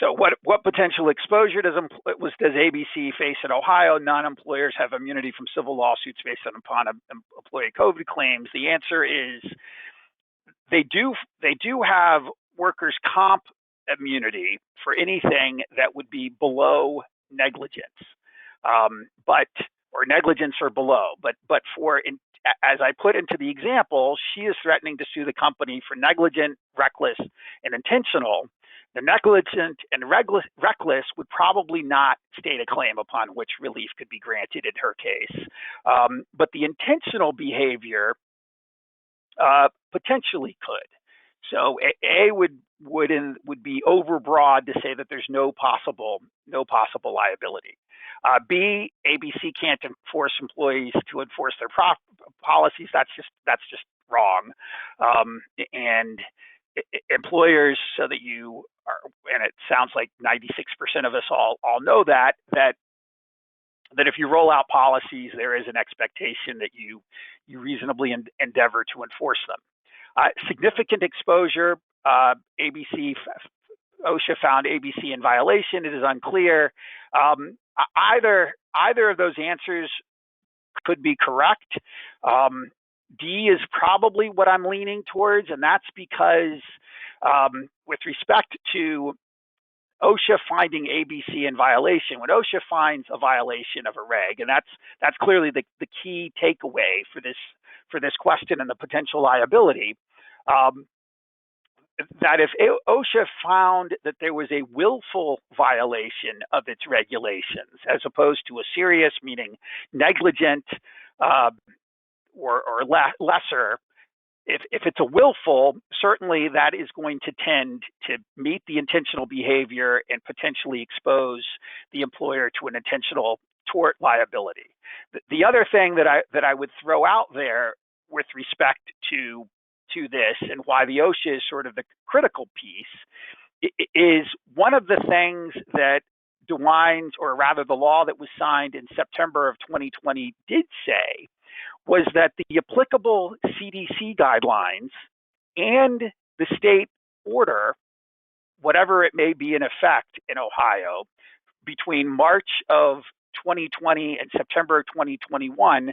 So what potential exposure does ABC face in Ohio? Non-employers have immunity from civil lawsuits based upon employee COVID claims. The answer is they do have workers' comp immunity for anything that would be below negligence, or negligence or below. But as I put into the example, she is threatening to sue the company for negligent, reckless, and intentional. The negligent and reckless would probably not state a claim upon which relief could be granted in her case. But the intentional behavior potentially could. So A would be overbroad to say that there's no possible liability. B, ABC can't force employees to enforce their policies. That's just wrong. And employers, so that you are, and it sounds like 96% of us all know that if you roll out policies, there is an expectation that you reasonably endeavor to enforce them. Significant exposure, OSHA found ABC in violation. It is unclear. Either of those answers could be correct. D is probably what I'm leaning towards, and that's because with respect to OSHA finding ABC in violation, when OSHA finds a violation of a reg, and that's clearly the key takeaway for this question and the potential liability, that if OSHA found that there was a willful violation of its regulations, as opposed to a serious, meaning negligent or lesser, if it's a willful, certainly that is going to tend to meet the intentional behavior and potentially expose the employer to an intentional tort liability. The other thing that I would throw out there with respect to this, and why the OSHA is sort of the critical piece, is one of the things that DeWine's, or rather the law that was signed in September of 2020 did say, was that the applicable CDC guidelines and the state order, whatever it may be in effect in Ohio, between March of 2020 and September of 2021,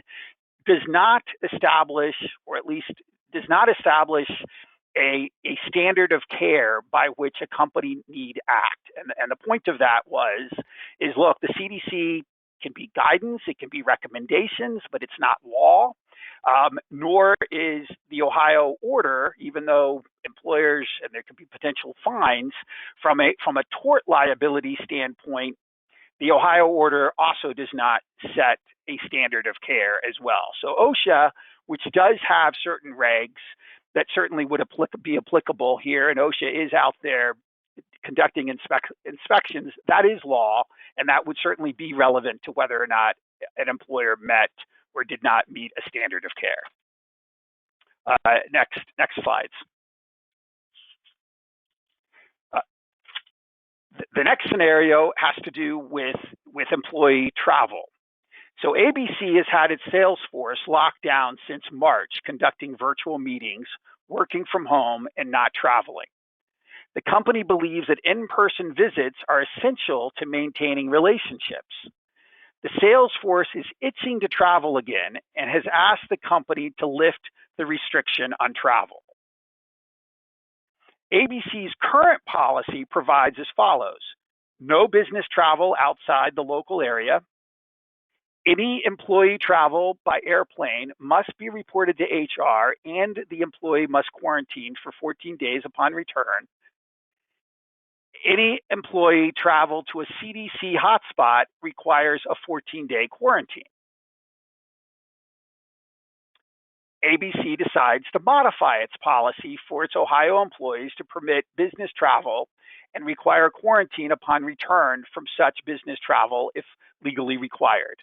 does not establish, or at least does not establish, a standard of care by which a company need act. And the point of that is look, the CDC can be guidance, it can be recommendations, but it's not law. Nor is the Ohio order, even though employers, and there could be potential fines from a tort liability standpoint, the Ohio order also does not set a standard of care as well. So OSHA, which does have certain regs that certainly would be applicable here, and OSHA is out there conducting inspections, that is law, and that would certainly be relevant to whether or not an employer met or did not meet a standard of care. Next slides. The next scenario has to do with employee travel. So ABC has had its sales force locked down since March, conducting virtual meetings, working from home, and not traveling. The company believes that in-person visits are essential to maintaining relationships. The sales force is itching to travel again and has asked the company to lift the restriction on travel. ABC's current policy provides as follows: no business travel outside the local area. Any employee travel by airplane must be reported to HR, and the employee must quarantine for 14 days upon return. Any employee travel to a CDC hotspot requires a 14-day quarantine. ABC decides to modify its policy for its Ohio employees to permit business travel and require quarantine upon return from such business travel if legally required.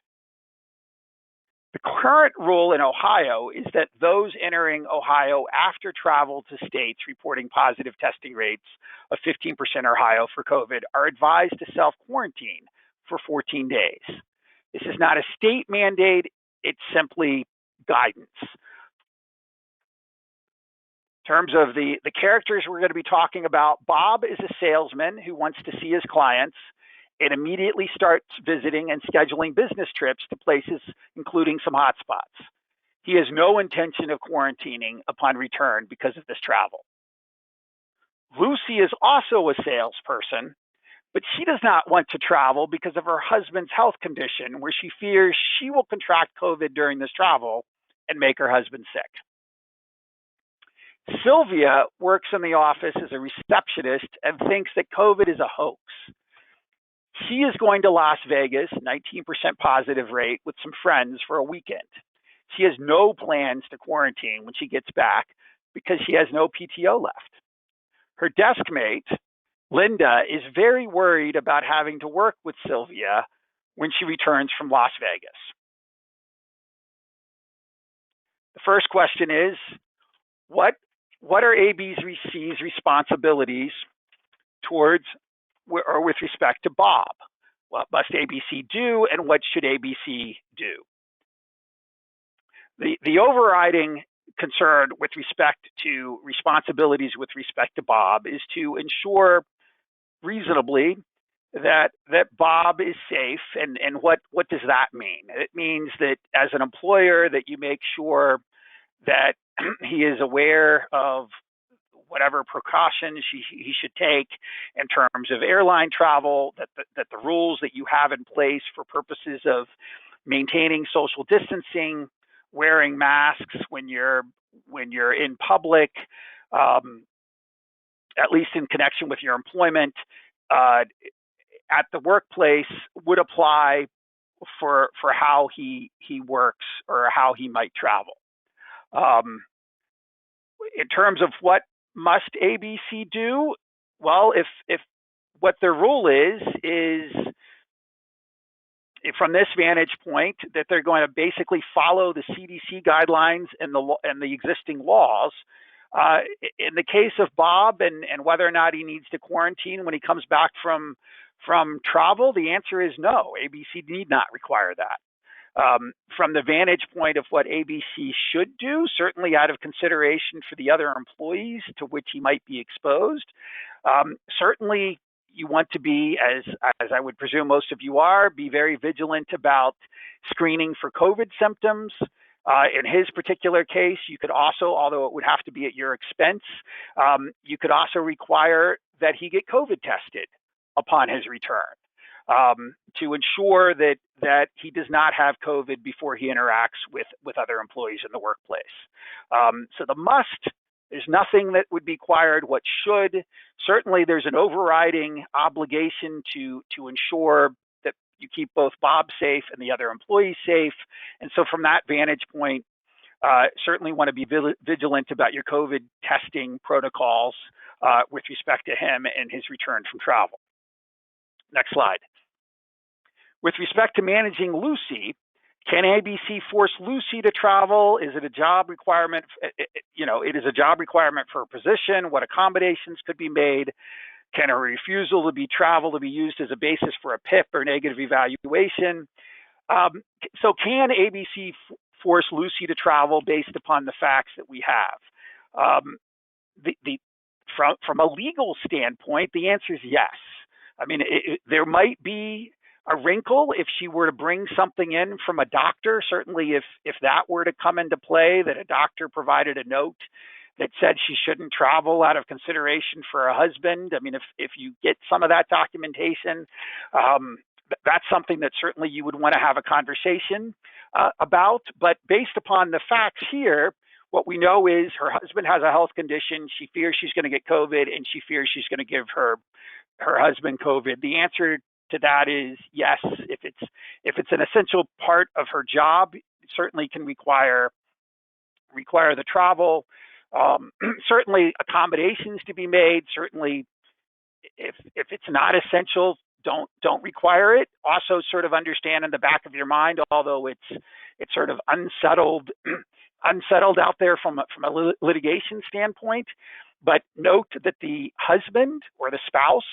The current rule in Ohio is that those entering Ohio after travel to states reporting positive testing rates of 15% or higher for COVID are advised to self-quarantine for 14 days. This is not a state mandate, it's simply guidance. In terms of the characters we're going to be talking about, Bob is a salesman who wants to see his clients and immediately starts visiting and scheduling business trips to places including some hotspots. He has no intention of quarantining upon return because of this travel. Lucy is also a salesperson, but she does not want to travel because of her husband's health condition, where she fears she will contract COVID during this travel and make her husband sick. Sylvia works in the office as a receptionist and thinks that COVID is a hoax. She is going to Las Vegas, 19% positive rate, with some friends for a weekend. She has no plans to quarantine when she gets back because she has no PTO left. Her desk mate, Lynda, is very worried about having to work with Sylvia when she returns from Las Vegas. The first question is, what are ABC's responsibilities towards or with respect to Bob? What must ABC do, and what should ABC do? The overriding concern with respect to responsibilities with respect to Bob is to ensure reasonably that Bob is safe. And what does that mean? It means that as an employer that you make sure that he is aware of whatever precautions he should take in terms of airline travel, that the rules that you have in place for purposes of maintaining social distancing, wearing masks when you're in public, at least in connection with your employment at the workplace, would apply for how he works or how he might travel. In terms of what must ABC do, well, if what their rule is from this vantage point, that they're going to basically follow the CDC guidelines and the existing laws. In the case of Bob and whether or not he needs to quarantine when he comes back from travel, the answer is no. ABC need not require that. From the vantage point of what ABC should do, certainly out of consideration for the other employees to which he might be exposed, certainly you want to be, as I would presume most of you are, be very vigilant about screening for COVID symptoms. In his particular case, you could also, although it would have to be at your expense, you could also require that he get COVID tested upon his return to ensure that he does not have COVID before he interacts with other employees in the workplace. So the must, there's nothing that would be required. What should, certainly there's an overriding obligation to ensure that you keep both Bob safe and the other employees safe. And so from that vantage point, certainly want to be vigilant about your COVID testing protocols with respect to him and his return from travel. Next slide. With respect to managing Lucy, can ABC force Lucy to travel? Is it a job requirement? It is a job requirement for a position. What accommodations could be made? Can a refusal to travel to be used as a basis for a PIP or negative evaluation? So can ABC force Lucy to travel based upon the facts that we have? From a legal standpoint, the answer is yes. I mean, there might be a wrinkle if she were to bring something in from a doctor. Certainly if that were to come into play, that a doctor provided a note that said she shouldn't travel out of consideration for her husband. I mean, if you get some of that documentation, that's something that certainly you would want to have a conversation about. But based upon the facts here, what we know is her husband has a health condition. She fears she's going to get COVID, and she fears she's going to give her husband COVID. The answer to that is yes. If it's an essential part of her job, it certainly can require the travel. Certainly accommodations to be made. Certainly, if it's not essential, don't require it. Also, sort of understand in the back of your mind, although it's sort of unsettled out there from a litigation standpoint. But note that the husband or the spouse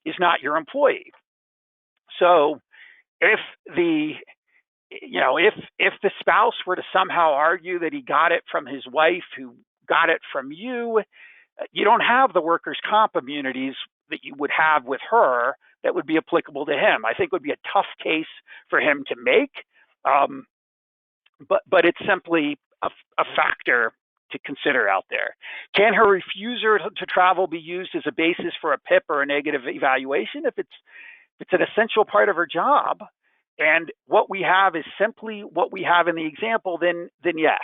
is not your employee. So if the spouse were to somehow argue that he got it from his wife who got it from you, you don't have the workers' comp immunities that you would have with her that would be applicable to him. I think it would be a tough case for him to make, but it's simply a factor to consider out there. Can her refusal to travel be used as a basis for a PIP or a negative evaluation? If it's an essential part of her job, and what we have is simply what we have in the example, then yes.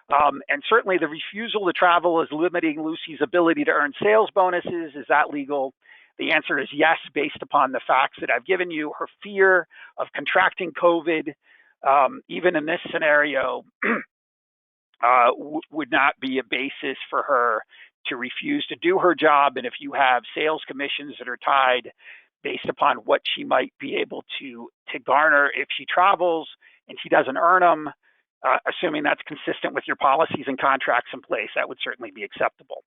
And certainly the refusal to travel is limiting Lucy's ability to earn sales bonuses. Is that legal? The answer is yes, based upon the facts that I've given you. Her fear of contracting COVID, even in this scenario, would not be a basis for her to refuse to do her job. And if you have sales commissions that are tied based upon what she might be able to garner if she travels and she doesn't earn them, assuming that's consistent with your policies and contracts in place, that would certainly be acceptable.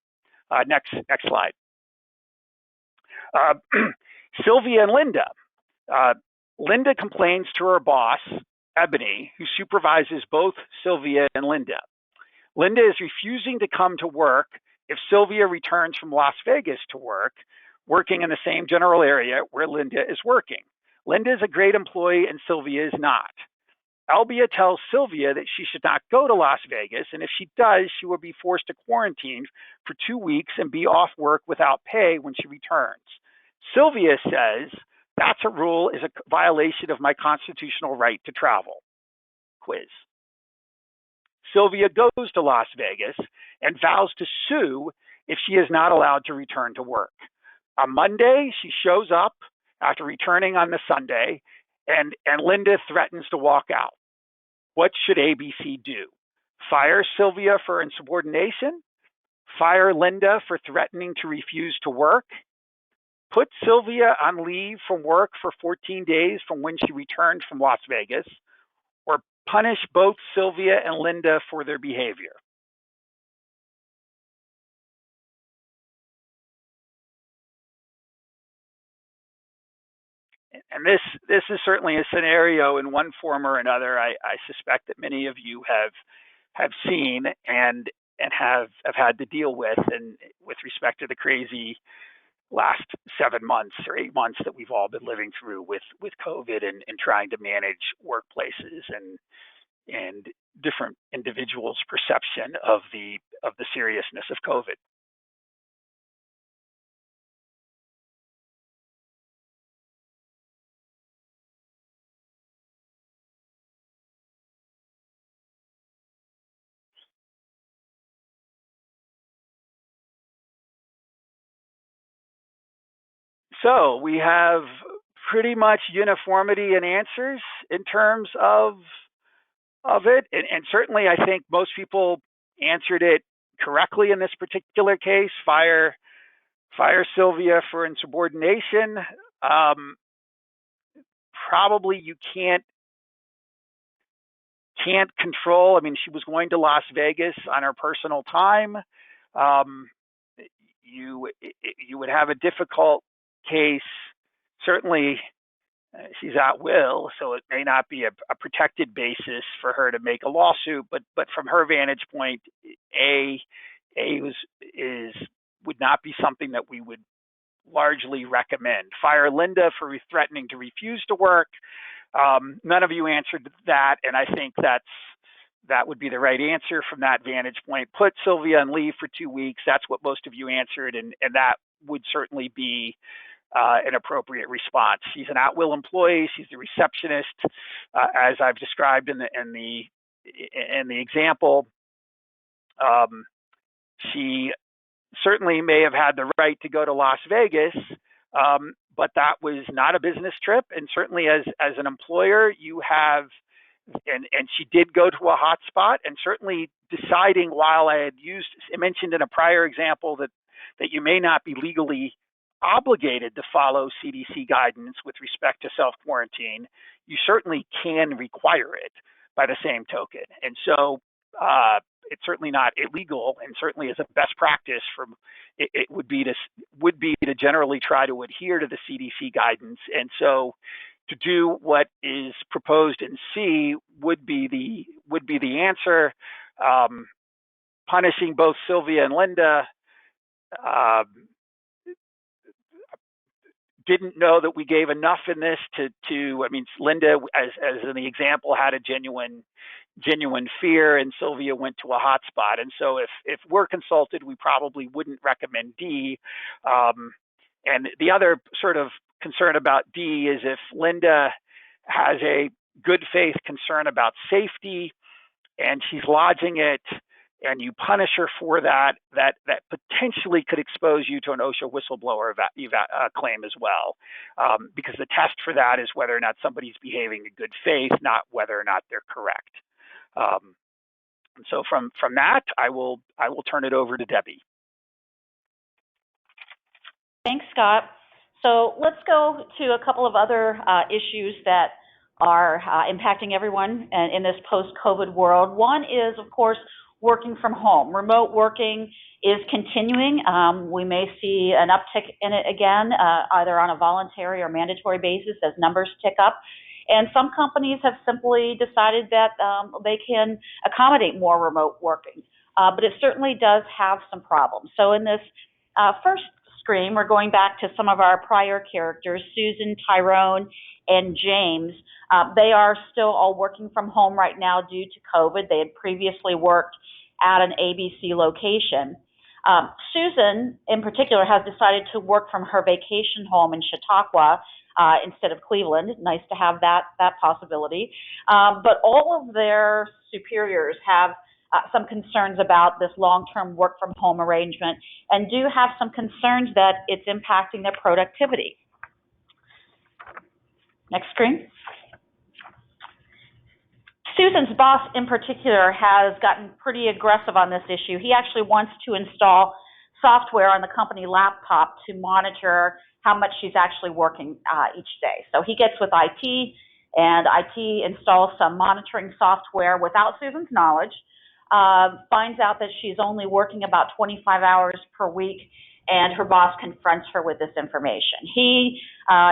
Next slide. Sylvia and Lynda. Lynda complains to her boss, Ebony, who supervises both Sylvia and Lynda. Lynda is refusing to come to work if Sylvia returns from Las Vegas to work, working in the same general area where Lynda is working. Lynda is a great employee and Sylvia is not. Albia tells Sylvia that she should not go to Las Vegas, and if she does, she will be forced to quarantine for 2 weeks and be off work without pay when she returns. Sylvia says, that's a rule is a violation of my constitutional right to travel. Quiz. Sylvia goes to Las Vegas and vows to sue if she is not allowed to return to work. On Monday, she shows up after returning on the Sunday, and Lynda threatens to walk out. What should ABC do? Fire Sylvia for insubordination? Fire Lynda for threatening to refuse to work? put Sylvia on leave from work for 14 days from when she returned from Las Vegas, or punish both Sylvia and Lynda for their behavior. And this is certainly a scenario in one form or another I suspect that many of you have seen and have had to deal with, and with respect to the crazy last 7 months or 8 months that we've all been living through with COVID and trying to manage workplaces and different individuals' perception of the seriousness of COVID. So we have pretty much uniformity in answers in terms of it, and certainly I think most people answered it correctly in this particular case. Fire Sylvia for insubordination. Probably you can't control. I mean, she was going to Las Vegas on her personal time. You would have a difficult case. Certainly, she's at will, so it may not be a protected basis for her to make a lawsuit. But from her vantage point, would not be something that we would largely recommend. Fire Lynda for threatening to refuse to work. None of you answered that, and I think that would be the right answer from that vantage point. Put Sylvia on leave for 2 weeks. That's what most of you answered, and that would certainly be an appropriate response. She's an at-will employee. She's the receptionist, as I've described in the example. She certainly may have had the right to go to Las Vegas, but that was not a business trip. And certainly as an employer, you have, and she did go to a hot spot, and certainly deciding, while I mentioned in a prior example that you may not be legally obligated to follow CDC guidance with respect to self-quarantine, you certainly can require it by the same token. And so it's certainly not illegal, and certainly as a best practice it would be to generally try to adhere to the CDC guidance. And so to do what is proposed in C would be the answer. Punishing both Sylvia and Lynda. Didn't know that we gave enough in this to I mean, Lynda, as in the example, had a genuine fear, and Sylvia went to a hot spot. And so if we're consulted, we probably wouldn't recommend D. And the other sort of concern about D is if Lynda has a good faith concern about safety and she's lodging it, and you punish her for that potentially could expose you to an OSHA whistleblower claim as well, because the test for that is whether or not somebody's behaving in good faith, not whether or not they're correct. And so from that, I will turn it over to Debbie. Thanks, Scott. So let's go to a couple of other issues that are impacting everyone in this post-COVID world. One is, of course, working from home. Remote working is continuing. We may see an uptick in it again, either on a voluntary or mandatory basis as numbers tick up. And some companies have simply decided that they can accommodate more remote working. But it certainly does have some problems. So in this first screen, we're going back to some of our prior characters, Susan, Tyrone, and James. They are still all working from home right now due to COVID. They had previously worked at an ABC location. Susan, in particular, has decided to work from her vacation home in Chautauqua instead of Cleveland. Nice to have that possibility. But all of their superiors have some concerns about this long-term work from home arrangement and do have some concerns that it's impacting their productivity. Next screen. Susan's boss in particular has gotten pretty aggressive on this issue. He actually wants to install software on the company laptop to monitor how much she's actually working each day. So he gets with IT, and IT installs some monitoring software without Susan's knowledge, finds out that she's only working about 25 hours per week, and her boss confronts her with this information. He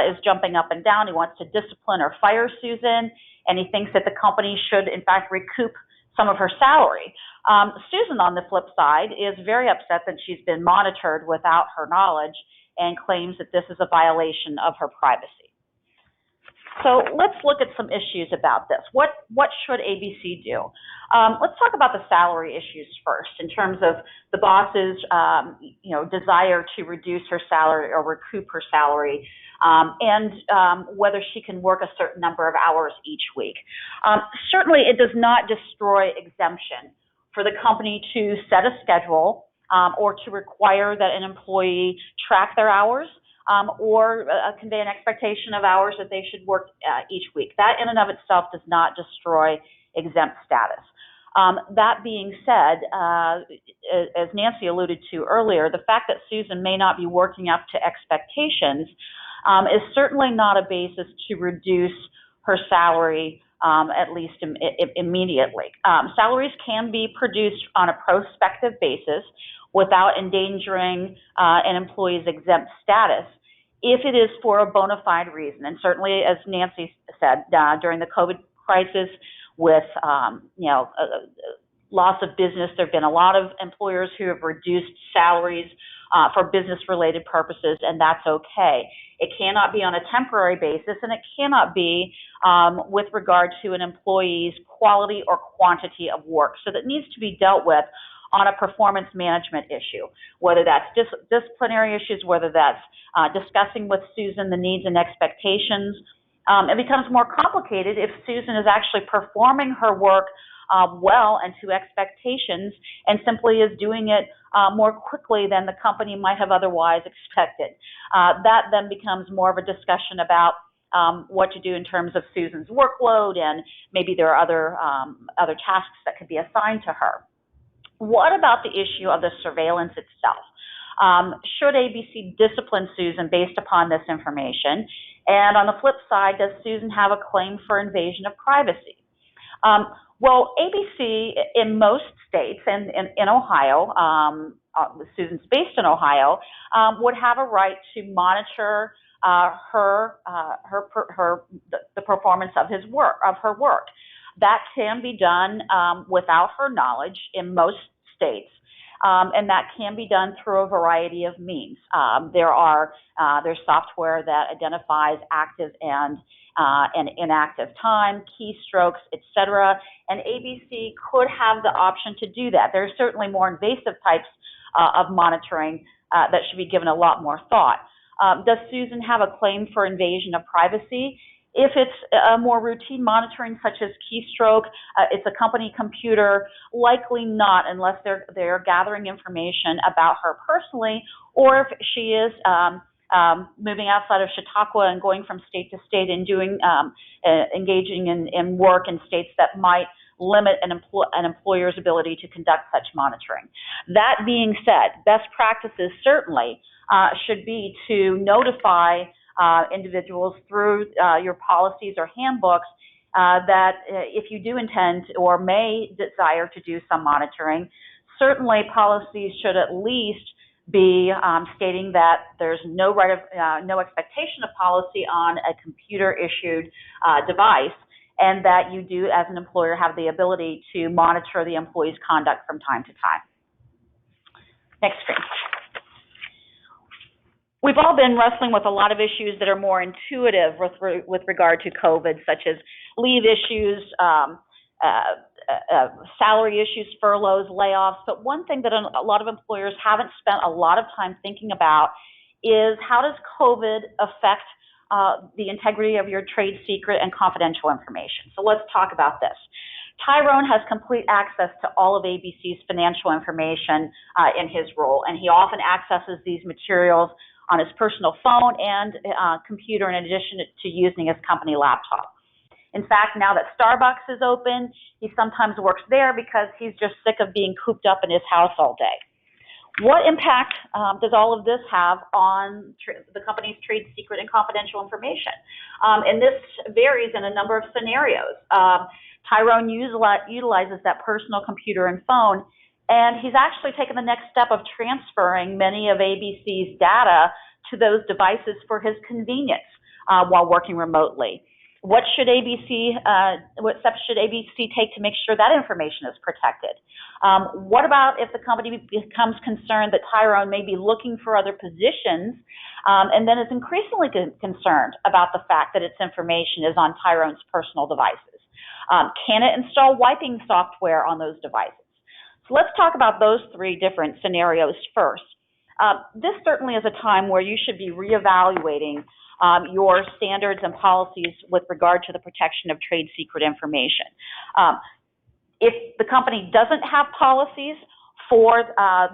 is jumping up and down. He wants to discipline or fire Susan, and he thinks that the company should, in fact, recoup some of her salary. Susan, on the flip side, is very upset that she's been monitored without her knowledge and claims that this is a violation of her privacy. So let's look at some issues about this. What should ABC do? Let's talk about the salary issues first, in terms of the boss's desire to reduce her salary or recoup her salary, and whether she can work a certain number of hours each week. Certainly, it does not destroy exemption for the company to set a schedule or to require that an employee track their hours, or convey an expectation of hours that they should work each week. That in and of itself does not destroy exempt status. That being said, as Nancy alluded to earlier, the fact that Susan may not be working up to expectations is certainly not a basis to reduce her salary, at least immediately. Salaries can be produced on a prospective basis without endangering an employee's exempt status if it is for a bona fide reason. And certainly, as Nancy said, during the COVID crisis, with loss of business, there have been a lot of employers who have reduced salaries for business-related purposes, and that's okay. It cannot be on a temporary basis, and it cannot be with regard to an employee's quality or quantity of work. So that needs to be dealt with on a performance management issue, whether that's disciplinary issues, whether that's discussing with Susan the needs and expectations. It becomes more complicated if Susan is actually performing her work well and to expectations, and simply is doing it more quickly than the company might have otherwise expected. That then becomes more of a discussion about what to do in terms of Susan's workload, and maybe there are other tasks that could be assigned to her. What about the issue of the surveillance itself? Should ABC discipline Susan based upon this information? And on the flip side, does Susan have a claim for invasion of privacy? Well, ABC in most states, and in Ohio, Susan's based in Ohio, would have a right to monitor the performance of her work. That can be done without her knowledge in most states, and that can be done through a variety of means. There's software that identifies active and inactive time, keystrokes, etc., and ABC could have the option to do that. There's certainly more invasive types of monitoring that should be given a lot more thought. Does Susan have a claim for invasion of privacy? If it's a more routine monitoring, such as keystroke, it's a company computer, likely not, unless they're gathering information about her personally, or if she is moving outside of Chautauqua and going from state to state and engaging in work in states that might limit an employer's ability to conduct such monitoring. That being said, best practices certainly should be to notify individuals through your policies or handbooks that if you do intend or may desire to do some monitoring, certainly policies should at least be stating that there's no expectation of policy on a computer-issued device, and that you do, as an employer, have the ability to monitor the employee's conduct from time to time. Next screen. We've all been wrestling with a lot of issues that are more intuitive with regard to COVID, such as leave issues, salary issues, furloughs, layoffs. But one thing that a lot of employers haven't spent a lot of time thinking about is, how does COVID affect the integrity of your trade secret and confidential information? So let's talk about this. Tyrone has complete access to all of ABC's financial information in his role, and he often accesses these materials on his personal phone and computer, in addition to using his company laptop. In fact, now that Starbucks is open, he sometimes works there because he's just sick of being cooped up in his house all day. What impact does all of this have on the company's trade secret and confidential information? And this varies in a number of scenarios. Tyrone utilizes that personal computer and phone, and he's actually taken the next step of transferring many of ABC's data to those devices for his convenience while working remotely. What steps should ABC take to make sure that information is protected? What about if the company becomes concerned that Tyrone may be looking for other positions and then is increasingly concerned about the fact that its information is on Tyrone's personal devices? Can it install wiping software on those devices? So let's talk about those three different scenarios first. This certainly is a time where you should be reevaluating your standards and policies with regard to the protection of trade secret information. If the company doesn't have policies for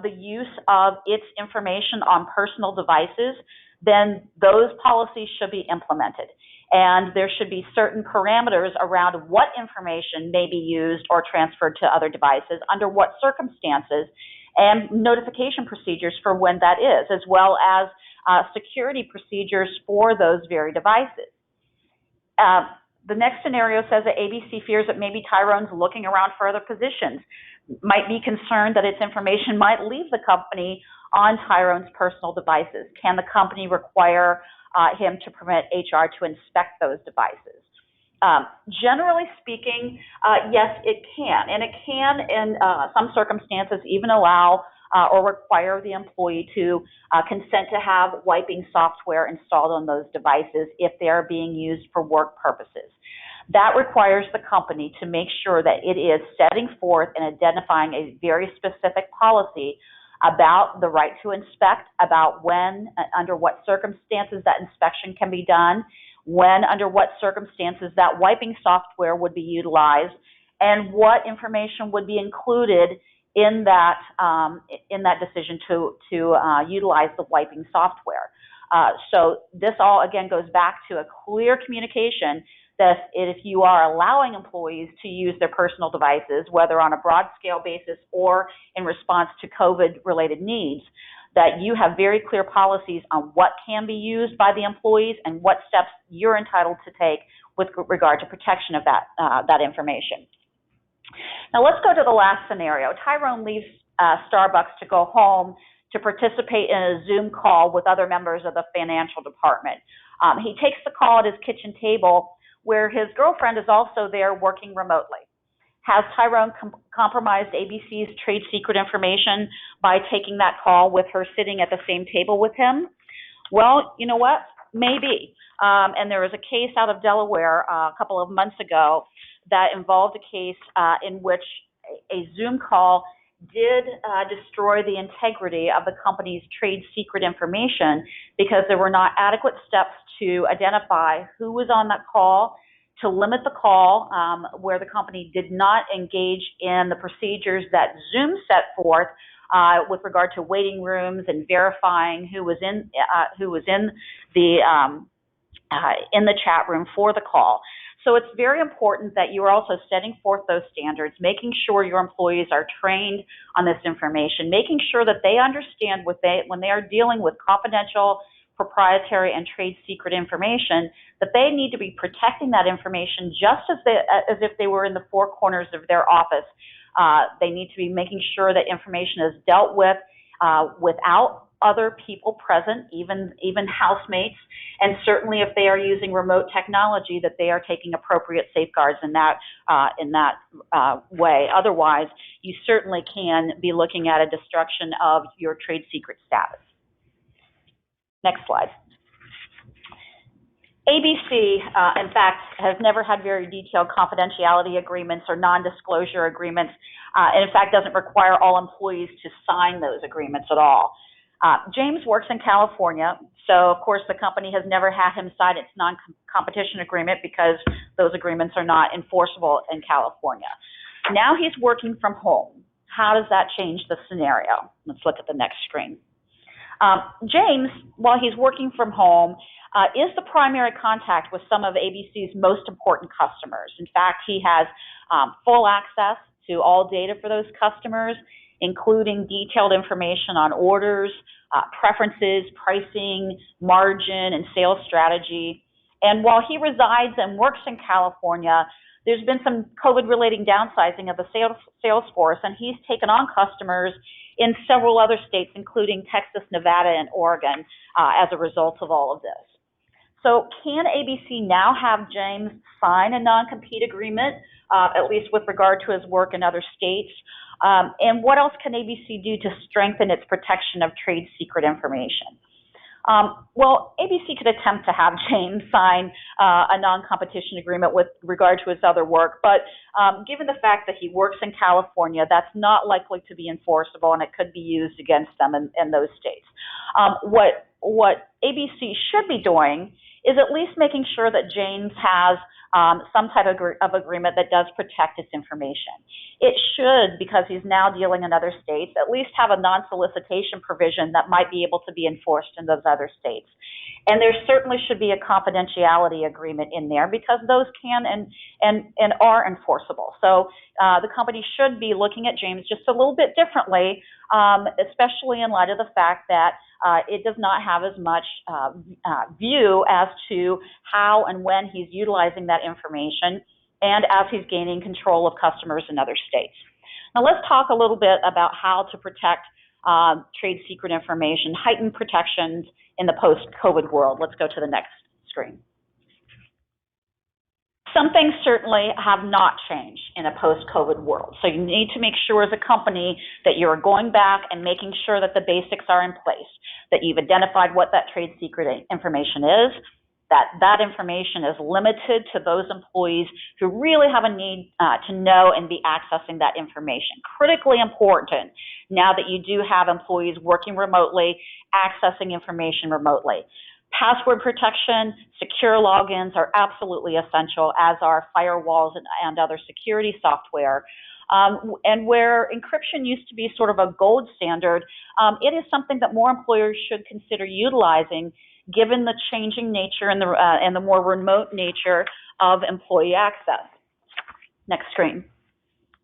the use of its information on personal devices, then those policies should be implemented. And there should be certain parameters around what information may be used or transferred to other devices, under what circumstances, and notification procedures for when that is, as well as security procedures for those very devices. The next scenario says that ABC fears that maybe Tyrone's looking around for other positions, might be concerned that its information might leave the company on Tyrone's personal devices. Can the company require him to permit HR to inspect those devices? Generally speaking, yes, it can. And it can, in some circumstances, even allow or require the employee to consent to have wiping software installed on those devices if they are being used for work purposes. That requires the company to make sure that it is setting forth and identifying a very specific policy about the right to inspect, about when, under what circumstances that inspection can be done, when, under what circumstances that wiping software would be utilized, and what information would be included in that decision to utilize the wiping software. So this all, again, goes back to a clear communication that if you are allowing employees to use their personal devices, whether on a broad scale basis or in response to COVID-related needs, that you have very clear policies on what can be used by the employees and what steps you're entitled to take with regard to protection of that information. Now let's go to the last scenario. Tyrone leaves Starbucks to go home to participate in a Zoom call with other members of the financial department. He takes the call at his kitchen table where his girlfriend is also there working remotely. Has Tyrone compromised ABC's trade secret information by taking that call with her sitting at the same table with him? Well, you know what? Maybe. And there was a case out of Delaware a couple of months ago that involved a case in which a Zoom call did destroy the integrity of the company's trade secret information because there were not adequate steps to identify who was on that call, to limit the call where the company did not engage in the procedures that Zoom set forth with regard to waiting rooms and verifying who was in the chat room for the call. So it's very important that you are also setting forth those standards, making sure your employees are trained on this information, making sure that they understand when they are dealing with confidential, proprietary, and trade secret information, that they need to be protecting that information just as if they were in the four corners of their office. They need to be making sure that information is dealt with without other people present, even housemates, and certainly if they are using remote technology, that they are taking appropriate safeguards in that way. Otherwise, you certainly can be looking at a destruction of your trade secret status. Next slide. ABC, in fact, has never had very detailed confidentiality agreements or non-disclosure agreements, and in fact doesn't require all employees to sign those agreements at all. James works in California, so of course the company has never had him sign its non-competition agreement because those agreements are not enforceable in California. Now he's working from home. How does that change the scenario? Let's look at the next screen. James, while he's working from home, is the primary contact with some of ABC's most important customers. In fact, he has full access to all data for those customers. including detailed information on orders, preferences, pricing, margin, and sales strategy. And while he resides and works in California, there's been some COVID-related downsizing of the sales force, and he's taken on customers in several other states, including Texas, Nevada, and Oregon, as a result of all of this. So can ABC now have James sign a non-compete agreement, at least with regard to his work in other states? And what else can ABC do to strengthen its protection of trade secret information? Well, ABC could attempt to have James sign a non-competition agreement with regard to his other work, but given the fact that he works in California, that's not likely to be enforceable, and it could be used against them in those states. What ABC should be doing is at least making sure that James has some type of agreement that does protect its information. It should, because he's now dealing in other states, at least have a non-solicitation provision that might be able to be enforced in those other states. And there certainly should be a confidentiality agreement in there, because those can and are enforceable. So the company should be looking at James just a little bit differently, especially in light of the fact that it does not have as much view as to how and when he's utilizing that information, and as he's gaining control of customers in other states. Now let's talk a little bit about how to protect trade secret information, heightened protections in the post-COVID world. Let's go to the next screen. Some things certainly have not changed in a post-COVID world. So you need to make sure as a company that you're going back and making sure that the basics are in place, that you've identified what that trade secret information is, that information is limited to those employees who really have a need to know and be accessing that information. Critically important now that you do have employees working remotely, accessing information remotely. Password protection, secure logins are absolutely essential, as are firewalls and other security software. And where encryption used to be sort of a gold standard, it is something that more employers should consider utilizing, given the changing nature and the more remote nature of employee access. Next screen.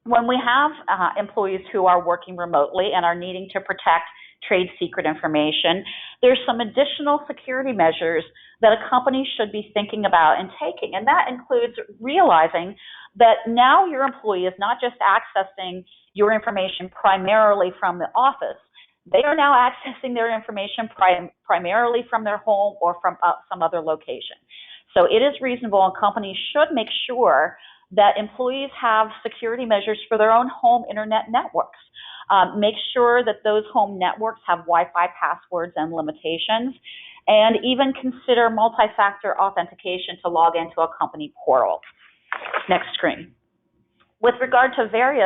When we have employees who are working remotely and are needing to protect trade secret information, there's some additional security measures that a company should be thinking about and taking. And that includes realizing that now your employee is not just accessing your information primarily from the office. They are now accessing their information primarily from their home or from some other location. So it is reasonable, and companies should make sure that employees have security measures for their own home internet networks. Make sure that those home networks have Wi-Fi passwords and limitations, and even consider multi-factor authentication to log into a company portal. Next screen. With regard to very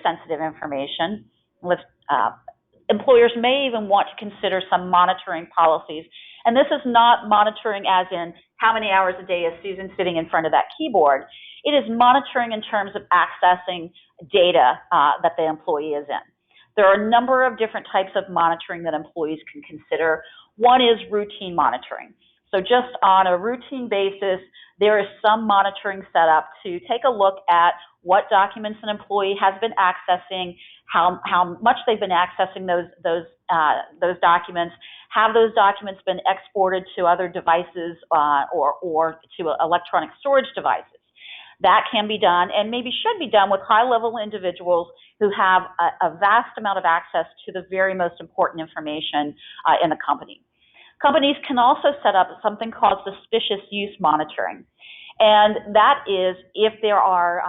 sensitive information, employers may even want to consider some monitoring policies. And this is not monitoring as in how many hours a day is Susan sitting in front of that keyboard. It is monitoring in terms of accessing data that the employee is in. There are a number of different types of monitoring that employees can consider. One is routine monitoring. So just on a routine basis, there is some monitoring set up to take a look at what documents an employee has been accessing, how much they've been accessing those documents. Have those documents been exported to other devices or to electronic storage devices? That can be done, and maybe should be done, with high-level individuals who have a vast amount of access to the very most important information in the company. Companies can also set up something called suspicious use monitoring. And that is if there are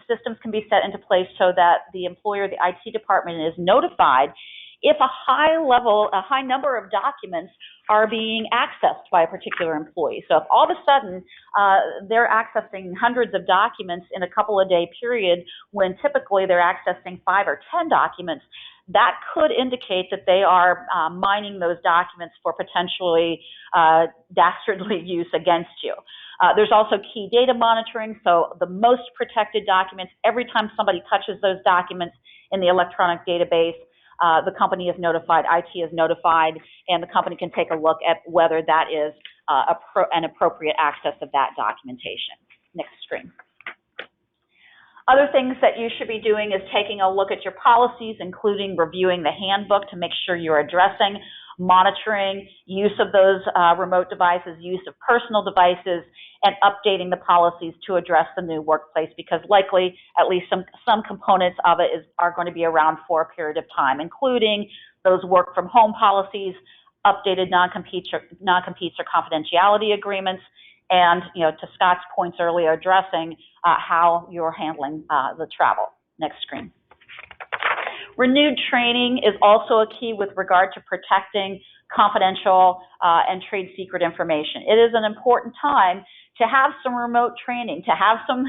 systems can be set into place so that the employer, the IT department, is notified if a high number of documents are being accessed by a particular employee. So if all of a sudden they're accessing hundreds of documents in a couple of day period, when typically they're accessing 5 or 10 documents, that could indicate that they are mining those documents for potentially dastardly use against you. There's also key data monitoring. So the most protected documents, every time somebody touches those documents in the electronic database, the company is notified, IT is notified, and the company can take a look at whether that is an appropriate access of that documentation. Next screen. Other things that you should be doing is taking a look at your policies, including reviewing the handbook to make sure you're addressing, monitoring use of those remote devices, use of personal devices, and updating the policies to address the new workplace, because likely at least some components of it are going to be around for a period of time, including those work from home policies, updated non-competes or confidentiality agreements, and, to Scott's points earlier, addressing how you're handling the travel. Next screen. Renewed training is also a key with regard to protecting confidential and trade secret information. It is an important time to have some remote training, to have some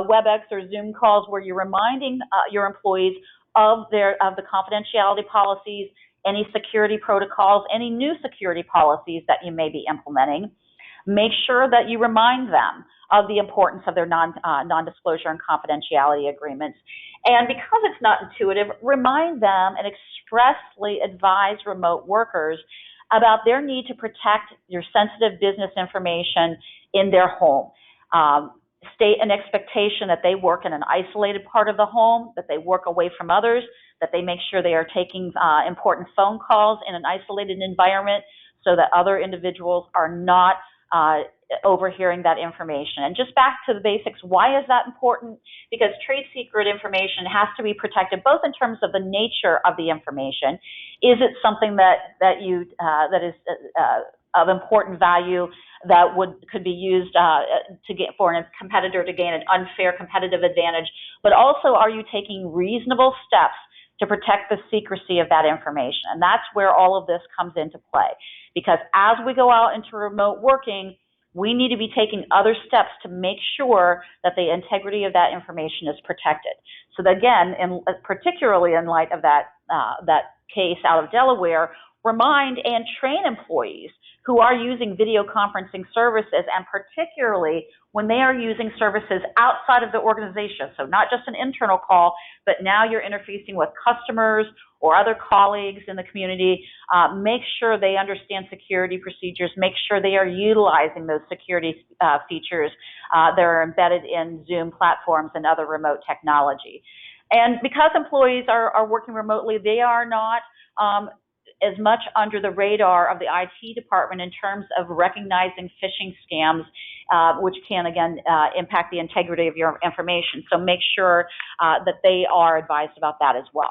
WebEx or Zoom calls where you're reminding your employees of the confidentiality policies, any security protocols, any new security policies that you may be implementing. Make sure that you remind them of the importance of their non-disclosure and confidentiality agreements. And because it's not intuitive, remind them and expressly advise remote workers about their need to protect your sensitive business information in their home. State an expectation that they work in an isolated part of the home, that they work away from others, that they make sure they are taking important phone calls in an isolated environment so that other individuals are not overhearing that information. And just back to the basics, why is that important? Because trade secret information has to be protected both in terms of the nature of the information. Is it something that is of important value that could be used for a competitor to gain an unfair competitive advantage? But also, are you taking reasonable steps to protect the secrecy of that information? And that's where all of this comes into play. Because as we go out into remote working, we need to be taking other steps to make sure that the integrity of that information is protected. So that, again, particularly in light of that case out of Delaware, remind and train employees who are using video conferencing services, and particularly when they are using services outside of the organization. So not just an internal call, but now you're interfacing with customers or other colleagues in the community. Make sure they understand security procedures. Make sure they are utilizing those security features that are embedded in Zoom platforms and other remote technology. And because employees are working remotely, they are not as much under the radar of the IT department in terms of recognizing phishing scams, which can, again, impact the integrity of your information. So make sure that they are advised about that as well.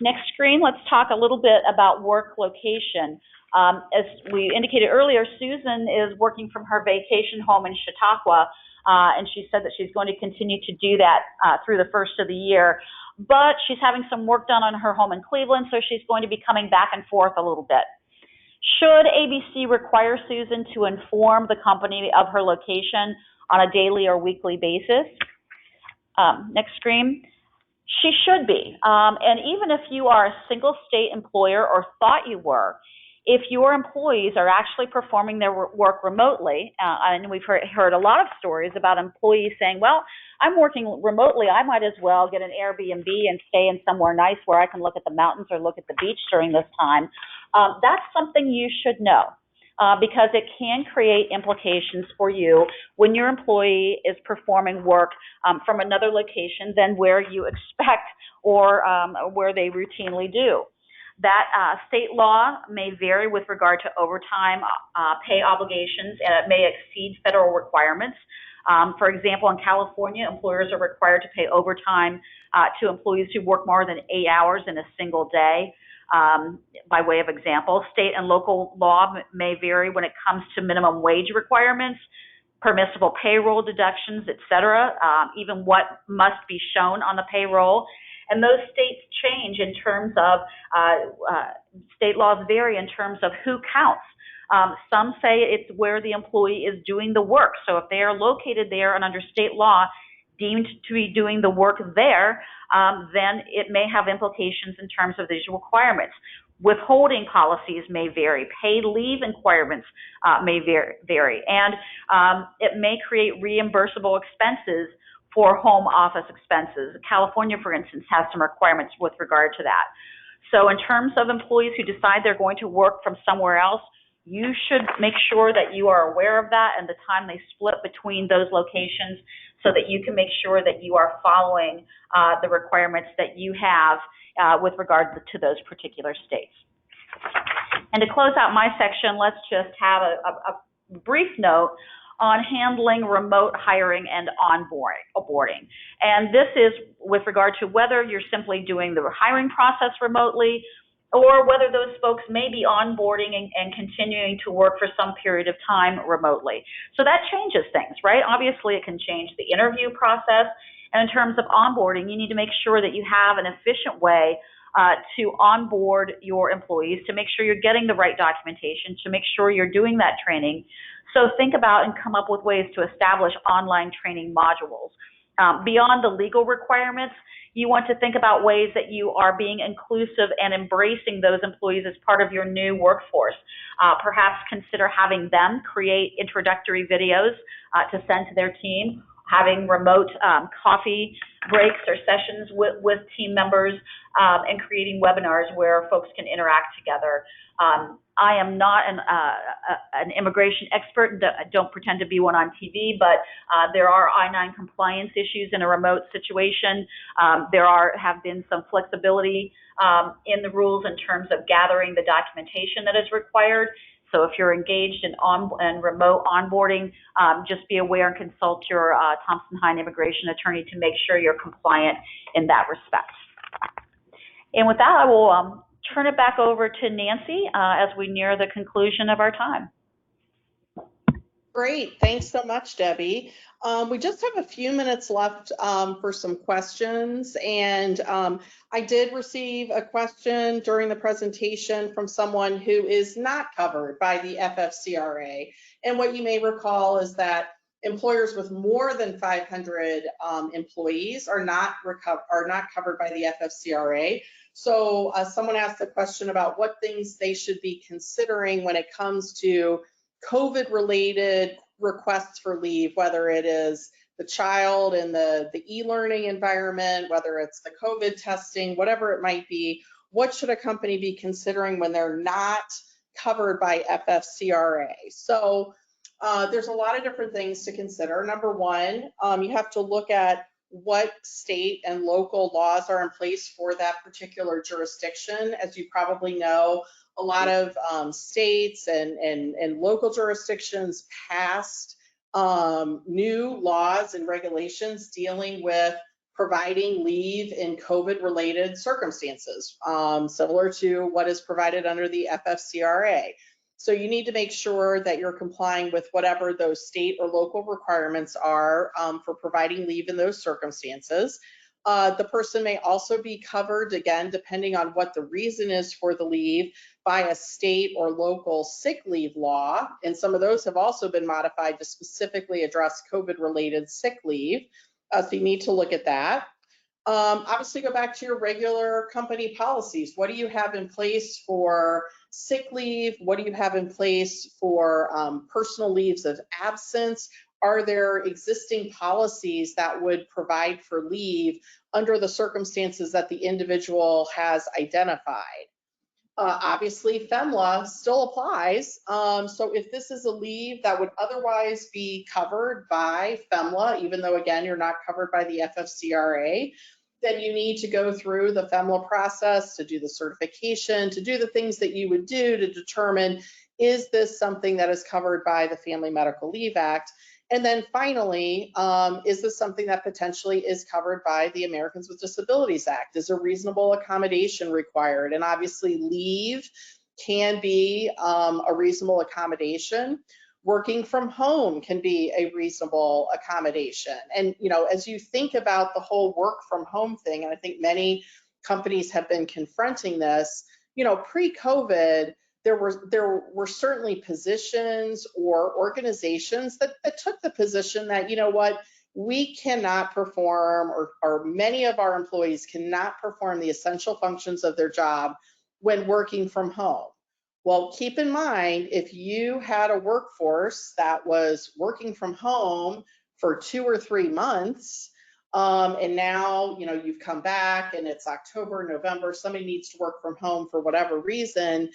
Next screen, let's talk a little bit about work location. As we indicated earlier, Susan is working from her vacation home in Chautauqua, and she said that she's going to continue to do that through the first of the year. But she's having some work done on her home in Cleveland, so she's going to be coming back and forth a little bit. Should ABC require Susan to inform the company of her location on a daily or weekly basis? Next screen. She should be. And even if you are a single state employer or thought you were, if your employees are actually performing their work remotely, and we've heard a lot of stories about employees saying, well, I'm working remotely, I might as well get an Airbnb and stay in somewhere nice where I can look at the mountains or look at the beach during this time. That's something you should know, because it can create implications for you when your employee is performing work from another location than where you expect or where they routinely do. That state law may vary with regard to overtime pay obligations, and it may exceed federal requirements. For example, in California, employers are required to pay overtime to employees who work more than 8 hours in a single day. By way of example, state and local law may vary when it comes to minimum wage requirements, permissible payroll deductions, et cetera, even what must be shown on the payroll. And those states change in terms of, state laws vary in terms of who counts. Some say it's where the employee is doing the work. So if they are located there and under state law deemed to be doing the work there, then it may have implications in terms of these requirements. Withholding policies may vary. Paid leave requirements may vary. And it may create reimbursable expenses for home office expenses. California, for instance, has some requirements with regard to that. So in terms of employees who decide they're going to work from somewhere else, you should make sure that you are aware of that and the time they split between those locations so that you can make sure that you are following the requirements that you have with regard to those particular states. And to close out my section, let's just have a brief note on handling remote hiring and onboarding. And this is with regard to whether you're simply doing the hiring process remotely or whether those folks may be onboarding and continuing to work for some period of time remotely. So that changes things, right? Obviously, it can change the interview process. And in terms of onboarding, you need to make sure that you have an efficient way to onboard your employees, to make sure you're getting the right documentation, to make sure you're doing that training. So think about and come up with ways to establish online training modules. Beyond the legal requirements, you want to think about ways that you are being inclusive and embracing those employees as part of your new workforce. Perhaps consider having them create introductory videos to send to their team, having remote coffee breaks or sessions with team members, and creating webinars where folks can interact together. I am not an immigration expert. I don't pretend to be one on TV, but there are I-9 compliance issues in a remote situation. There have been some flexibility in the rules in terms of gathering the documentation that is required. So if you're engaged in remote onboarding, just be aware and consult your Thompson Hine immigration attorney to make sure you're compliant in that respect. And with that, I will turn it back over to Nancy as we near the conclusion of our time. Great. Thanks so much, Debbie. We just have a few minutes left for some questions. And I did receive a question during the presentation from someone who is not covered by the FFCRA. And what you may recall is that employers with more than 500 employees are not covered by the FFCRA. So someone asked the question about what things they should be considering when it comes to COVID-related requests for leave, whether it is the child in the e-learning environment, whether it's the COVID testing, whatever it might be. What should a company be considering when they're not covered by FFCRA? So there's a lot of different things to consider. Number one, you have to look at what state and local laws are in place for that particular jurisdiction. As you probably know, a lot of states and local jurisdictions passed new laws and regulations dealing with providing leave in COVID-related circumstances, similar to what is provided under the FFCRA. So you need to make sure that you're complying with whatever those state or local requirements are for providing leave in those circumstances. The person may also be covered, again, depending on what the reason is for the leave, by a state or local sick leave law. And some of those have also been modified to specifically address COVID-related sick leave. So you need to look at that. Obviously, go back to your regular company policies. What do you have in place for sick leave? What do you have in place for personal leaves of absence? Are there existing policies that would provide for leave under the circumstances that the individual has identified? Obviously, FMLA still applies. So if this is a leave that would otherwise be covered by FMLA, even though, again, you're not covered by the FFCRA, then you need to go through the FMLA process to do the certification, to do the things that you would do to determine, is this something that is covered by the Family Medical Leave Act? And then finally, is this something that potentially is covered by the Americans with Disabilities Act? Is a reasonable accommodation required? And obviously leave can be a reasonable accommodation. Working from home can be a reasonable accommodation. And, you know, as you think about the whole work from home thing, and I think many companies have been confronting this, you know, pre-COVID, there were certainly positions or organizations that took the position that, you know what, we cannot perform, or many of our employees cannot perform the essential functions of their job when working from home. Well, keep in mind, if you had a workforce that was working from home for 2 or 3 months, and now, you know, you've come back and it's October, November, somebody needs to work from home for whatever reason,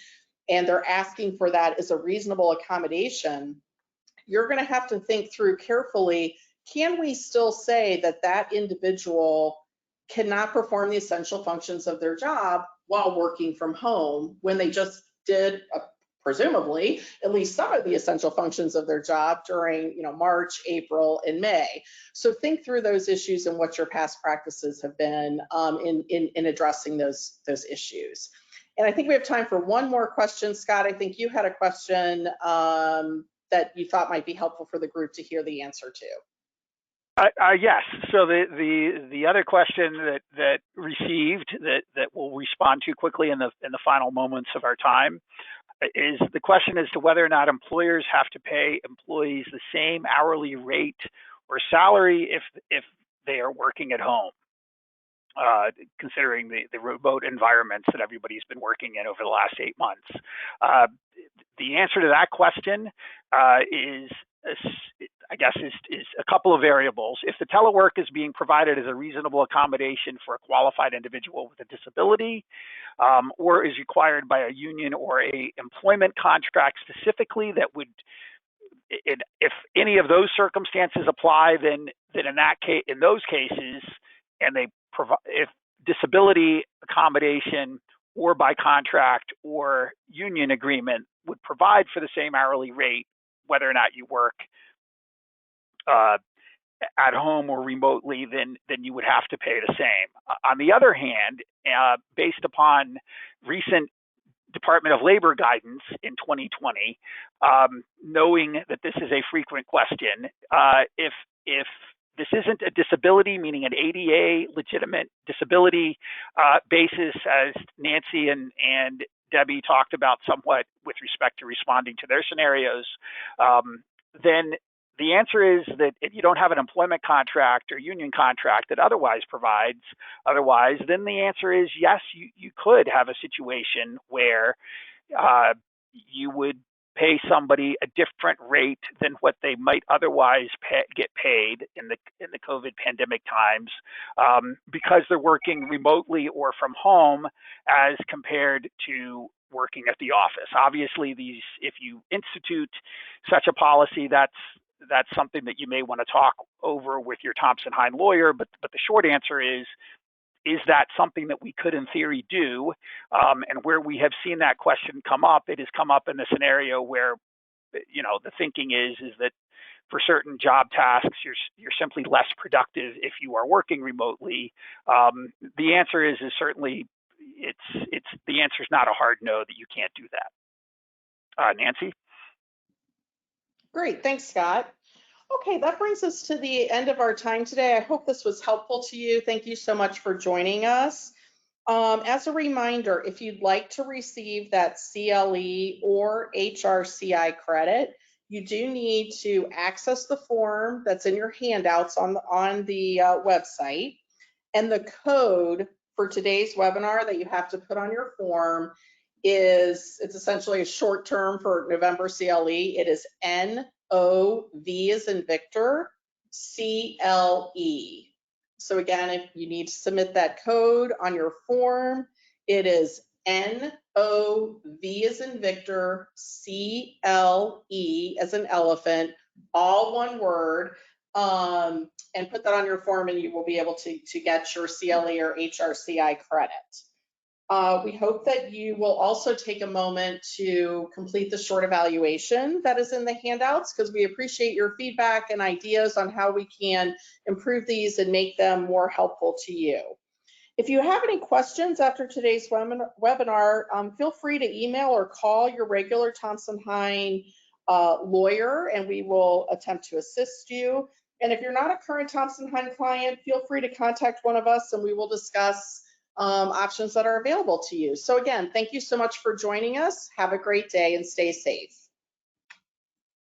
and they're asking for that as a reasonable accommodation, you're going to have to think through carefully, can we still say that that individual cannot perform the essential functions of their job while working from home when they just did presumably at least some of the essential functions of their job during March, April, and May. So think through those issues and what your past practices have been in addressing those issues. And I think we have time for one more question. Scott, I think you had a question that you thought might be helpful for the group to hear the answer to. Yes. So the other question that received that we'll respond to quickly in the final moments of our time is the question as to whether or not employers have to pay employees the same hourly rate or salary if they are working at home, considering the remote environments that everybody's been working in over the last 8 months. The answer to that question is a couple of variables. If the telework is being provided as a reasonable accommodation for a qualified individual with a disability, or is required by a union or a employment contract specifically that would, if any of those circumstances apply, then in those cases, and they provide, if disability accommodation or by contract or union agreement would provide for the same hourly rate, whether or not you work at home or remotely, then you would have to pay the same. On the other hand, based upon recent Department of Labor guidance in 2020, knowing that this is a frequent question, if this isn't a disability, meaning an ADA legitimate disability basis, as Nancy and Debbie talked about somewhat with respect to responding to their scenarios, then the answer is that if you don't have an employment contract or union contract that otherwise provides otherwise, then the answer is yes, you could have a situation where you would pay somebody a different rate than what they might otherwise get paid in the COVID pandemic times, because they're working remotely or from home as compared to working at the office. Obviously, if you institute such a policy, that's something that you may want to talk over with your Thompson Hine lawyer, but the short answer is that something that we could in theory do? And where we have seen that question come up, it has come up in the scenario where, the thinking is that for certain job tasks, you're simply less productive if you are working remotely. The answer is certainly the answer is not a hard no that you can't do that. Nancy? Great, thanks, Scott. Okay, that brings us to the end of our time today. I hope this was helpful to you. Thank you so much for joining us. As a reminder, if you'd like to receive that CLE or HRCI credit, you do need to access the form that's in your handouts on the website. And the code for today's webinar that you have to put on your form it's essentially a short term for November CLE. It is NOV as in Victor, CLE. So again, if you need to submit that code on your form, it is NOV as in Victor, CLE as in elephant, all one word, and put that on your form and you will be able to get your CLE or HRCI credit. We hope that you will also take a moment to complete the short evaluation that is in the handouts, because we appreciate your feedback and ideas on how we can improve these and make them more helpful to you. If you have any questions after today's webinar, feel free to email or call your regular Thompson Hine lawyer, and we will attempt to assist you. And if you're not a current Thompson Hine client, feel free to contact one of us and we will discuss options that are available to you. So again, thank you so much for joining us. Have a great day and stay safe.